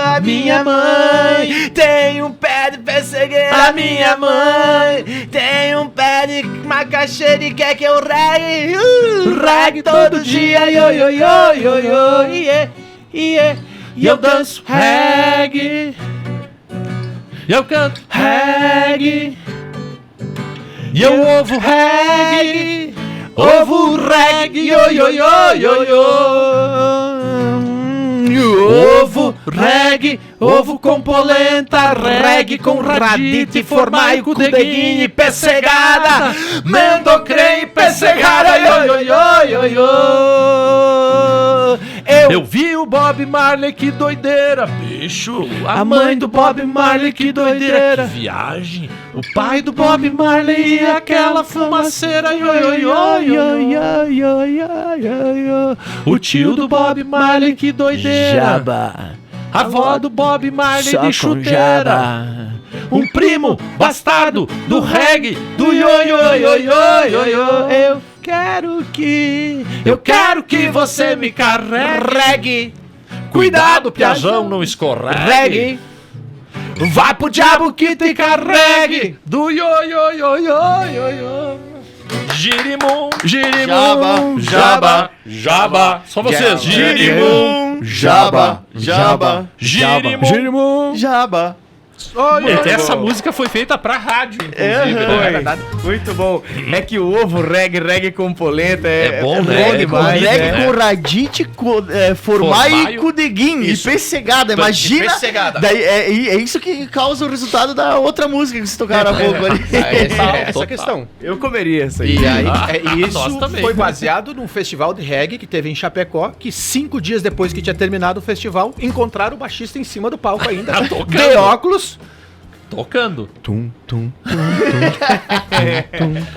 A minha mãe tem um pé de pessegueira. A minha mãe tem um pé de macaxeira e quer que eu regue todo dia, yo, yo, yo, yo, yo, yeah, yeah. E eu danço reggae, eu canto reggae, e eu ouvo reggae, yo, yo, yo, yo, yo. Ovo reggae, ovo com polenta, reggae com radite, formaico, deguinho e pessegada, mendocrem e pessegada, yo, yo, yo, yo, yo. Eu vi o Bob Marley, que doideira, bicho. A mãe do Bob Marley, que doideira. Que viagem. O pai do Bob Marley e aquela fumaceira. O tio do Bob Marley, que doideira. Jaba. A avó do Bob Marley Só de com chuteira. jaba. Um primo bastardo do reggae, do yo. Eu quero que você me carregue. Cuidado, piazão, não escorregue. Vai pro diabo que te carregue. Do yo. Girimum, jaba. Só vocês. Girimum, jaba. girimum. Jaba. Essa música foi feita pra rádio, inclusive. Foi. Né? Muito bom. É que o ovo reggae com polenta É bom, né? demais, Reggae né? com radite, formai e Formaio. cudeguim. E Isso. pessegada. Imagina. E pessegada. Daí, é isso que causa o resultado da outra música que vocês tocaram há pouco ali. Essa Total. questão. Eu comeria isso aí. E aí, Nós isso também. foi baseado num festival de reggae que teve em Chapecó, que 5 dias depois que tinha terminado o festival, encontraram o baixista em cima do palco ainda, Tocando. de óculos. Tocando.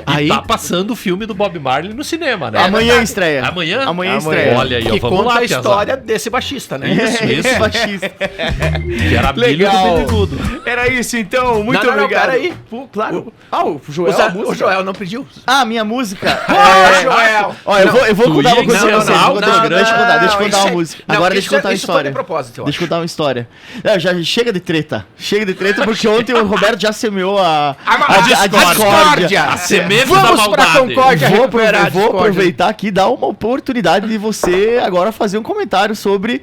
Aí, Tá passando o filme do Bob Marley no cinema, né? Amanhã estreia. Amanhã? Amanhã estreia. Olha aí, ó, que vamos conta lá, a Piazada. história desse baixista, né? Isso. Baixista. Que era a Bíblia do Legal. Bebeludo. Era isso, então. Muito Não, obrigado. peraí. Pô, claro. O Joel, O Joel não pediu. Ah, minha música. Joel! Ó, eu vou Tu contar uma ia coisa pra ensinar vocês. algo? Deixa eu contar isso uma é- música. não, Agora deixa eu isso contar uma isso foi história. de propósito, eu Deixa eu acho. contar uma história. Não, já chega de treta. Chega de treta, porque ontem o Roberto já semeou a discórdia. A semente da Vamos pra maldade. Concórdia Vou, recuperar a vou discórdia. aproveitar aqui e dar uma oportunidade de você agora fazer um comentário sobre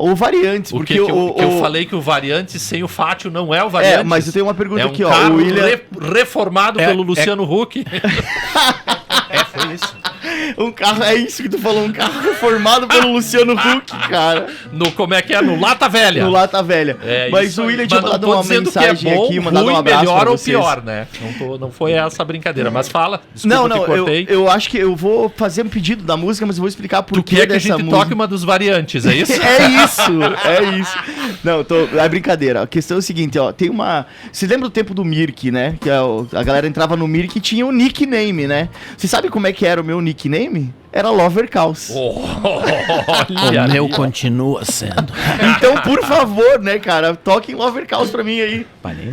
o Variantes. O Porque que eu falei que o variante sem o Fátio não é o É, variante. mas eu tenho uma pergunta É um aqui, ó. carro O William. reformado pelo Luciano Huck. Foi isso. Um carro, é isso que tu falou, um carro reformado pelo Luciano Huck, cara. No, como é que é? No Lata Velha. No Lata Velha. É, Mas isso o aí. William Mas tinha não mandado tô uma dizendo que mensagem é bom, aqui, mandado ruim, um abraço melhor pra ou vocês. pior, né? Não foi essa a brincadeira. Mas fala. Desculpa, Não, te cortei. eu acho que eu vou fazer um pedido da música, mas eu vou explicar por Tu que quer que a dessa gente música. toque uma dos variantes, é isso? É isso. Não, é brincadeira. A questão é o seguinte, ó, tem uma... Você lembra do tempo do Mirk, né? Que a galera entrava no Mirk e tinha o nickname, né? Você sabe como é que era o meu nickname? Era Lover Caos. Olha O meu ali, ó. continua sendo. Então, por favor, né, cara, toquem Lover Caos pra mim aí.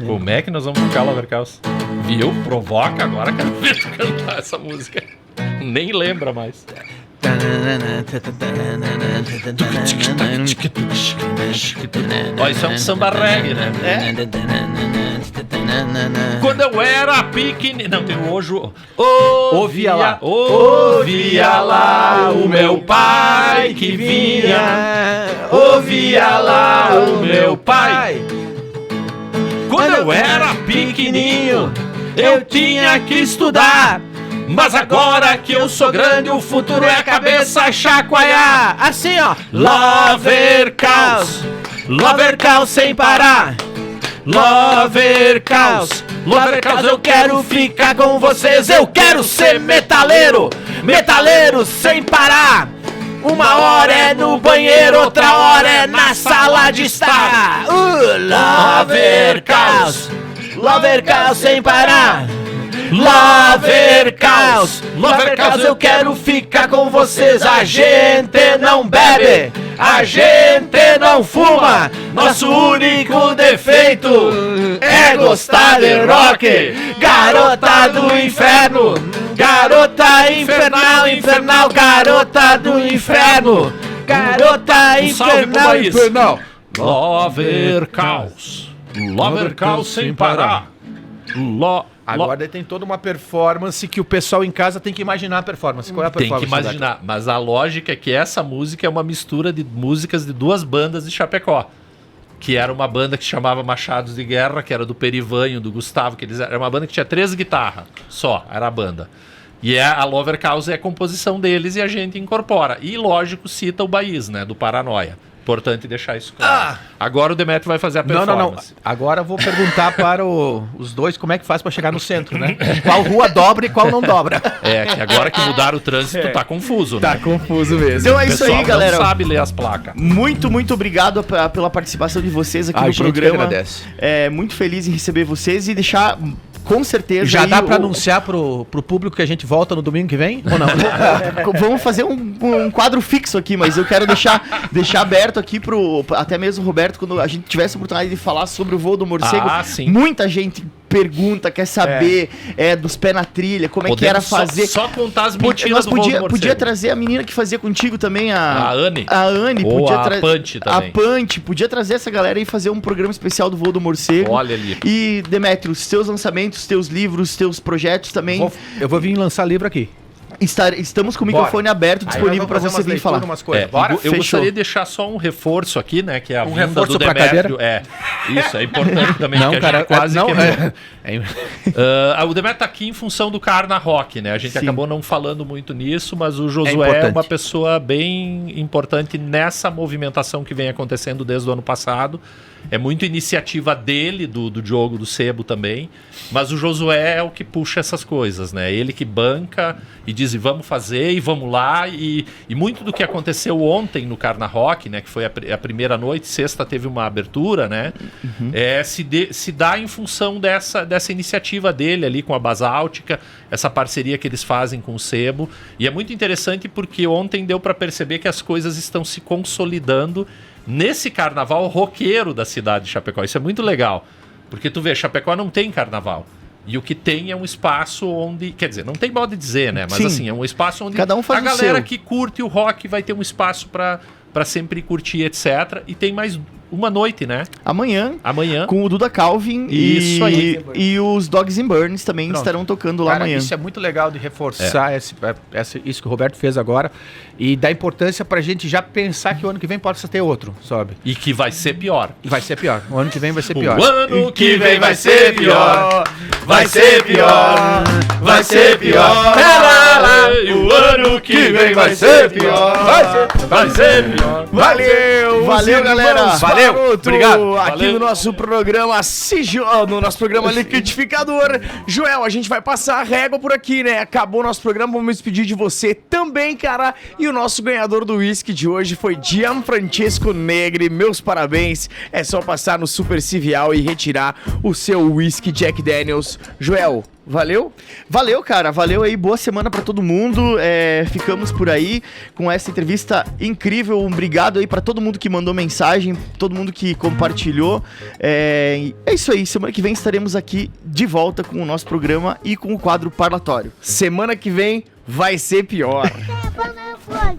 Como é que nós vamos tocar Lover Caos? Viu? Provoca agora, quero ver tu cantar essa música. Nem lembra mais. Ó, isso é um samba reggae, né? Quando eu era pequenininho... Não, tem o Ojo... Ouvia lá. Ouvia lá o meu pai que vinha. Ouvia lá o meu pai. Quando eu era pequenininho, eu tinha que estudar. Mas agora que eu sou grande, o futuro é a cabeça chacoalhar. Assim, ó. Lover caos sem parar. Lover caos, eu quero ficar com vocês. Eu quero ser metaleiro, metaleiro sem parar. Uma hora é no banheiro, outra hora é na sala de estar. Lover caos sem parar. Lover caos, eu quero ficar com vocês. A gente não bebe, a gente não fuma. Nosso único defeito é gostar de rock. Garota do inferno, garota infernal, garota do inferno, garota infernal. Lover caos sem parar. Agora tem toda uma performance que o pessoal em casa tem que imaginar a performance. Qual é a Tem performance? que imaginar, mas a lógica é que essa música é uma mistura de músicas de duas bandas de Chapecó. Que era uma banda que chamava Machados de Guerra, que era do Perivanho, do Gustavo, que era uma banda que tinha 3 guitarras, só, era a banda. E a Lover Cause é a composição deles e a gente incorpora. E, lógico, cita o Baís, né, do Paranoia. Importante deixar isso claro. Agora o Demetrio vai fazer a performance. Não. Agora eu vou perguntar para os dois como é que faz para chegar no centro, né? Qual rua dobra e qual não dobra. Que agora que mudaram o trânsito, tá confuso, né? Tá confuso mesmo. Então é isso aí, galera. Não sabe ler as placas. Muito obrigado pela participação de vocês aqui no programa. Agradece. Muito feliz em receber vocês e deixar... Com certeza. Já dá pra anunciar pro público que a gente volta no domingo que vem? Ou não? Vamos fazer um quadro fixo aqui, mas eu quero deixar aberto aqui até mesmo o Roberto, quando a gente tivesse a oportunidade de falar sobre o voo do morcego. Sim. Muita gente pergunta, quer saber dos pés na trilha, como é que era fazer. Só contar as mentiras do voo do morcego. Podia trazer a menina que fazia contigo também, a Anne. A Anne. Ou a Punch também. A Punch. Podia trazer essa galera e fazer um programa especial do voo do morcego. Olha ali. E, Demetrio, os teus lançamentos, teus livros, teus projetos também. Eu vou vir lançar livro aqui. Estamos com o microfone aberto, disponível para você vir falar. Eu gostaria de deixar só um reforço aqui, né? Que é a vinda reforço do Demetrio. Isso é importante também. Não, cara, quase não. O Demetrio tá aqui em função do Carna Rock, né? A gente acabou não falando muito nisso, mas o Josué é uma pessoa bem importante nessa movimentação que vem acontecendo desde o ano passado. É muito iniciativa dele, do Diogo, do Sebo também, mas o Josué é o que puxa essas coisas, né? Ele que banca e diz, vamos fazer e vamos lá, e muito do que aconteceu ontem no Carna Rock, né? Que foi a primeira noite, sexta teve uma abertura, né? Se dá em função dessa iniciativa dele ali com a Basáltica, essa parceria que eles fazem com o Sebo, e é muito interessante porque ontem deu para perceber que as coisas estão se consolidando nesse carnaval roqueiro da cidade de Chapecó. Isso é muito legal, porque tu vê, Chapecó não tem carnaval. E o que tem é um espaço onde... Quer dizer, não tem modo de dizer, né? Mas assim, é um espaço onde cada um faz a galera o seu. Que curte o rock vai ter um espaço para sempre curtir, etc. E tem mais uma noite, né? Amanhã. Com o Duda Calvin e os Dogs in Burns também estarão tocando lá amanhã. Isso é muito legal de reforçar isso que o Roberto fez agora e dá importância pra gente já pensar que o ano que vem pode ter outro, sabe? E que vai ser pior. Vai ser pior. O ano que vem vai ser pior. O ano que vem vai ser pior. Vai ser pior. Vai ser pior. O ano que vem vai ser pior. Vai ser pior. Valeu, galera. Valeu. Obrigado. Aqui no nosso programa no nosso programa Liquidificador. Joel, a gente vai passar a régua por aqui, né? Acabou o nosso programa, vamos despedir de você também, cara. E o nosso ganhador do whisky de hoje foi Gianfrancesco Negri. Meus parabéns. É só passar no Super Civial e retirar o seu whisky Jack Daniels. Joel, valeu? Valeu, cara. Valeu aí. Boa semana pra todo mundo. Ficamos por aí com essa entrevista incrível. Obrigado aí pra todo mundo que mandou mensagem, todo mundo que compartilhou. É isso aí. Semana que vem estaremos aqui de volta com o nosso programa e com o quadro parlatório. Semana que vem vai ser pior. Telefone.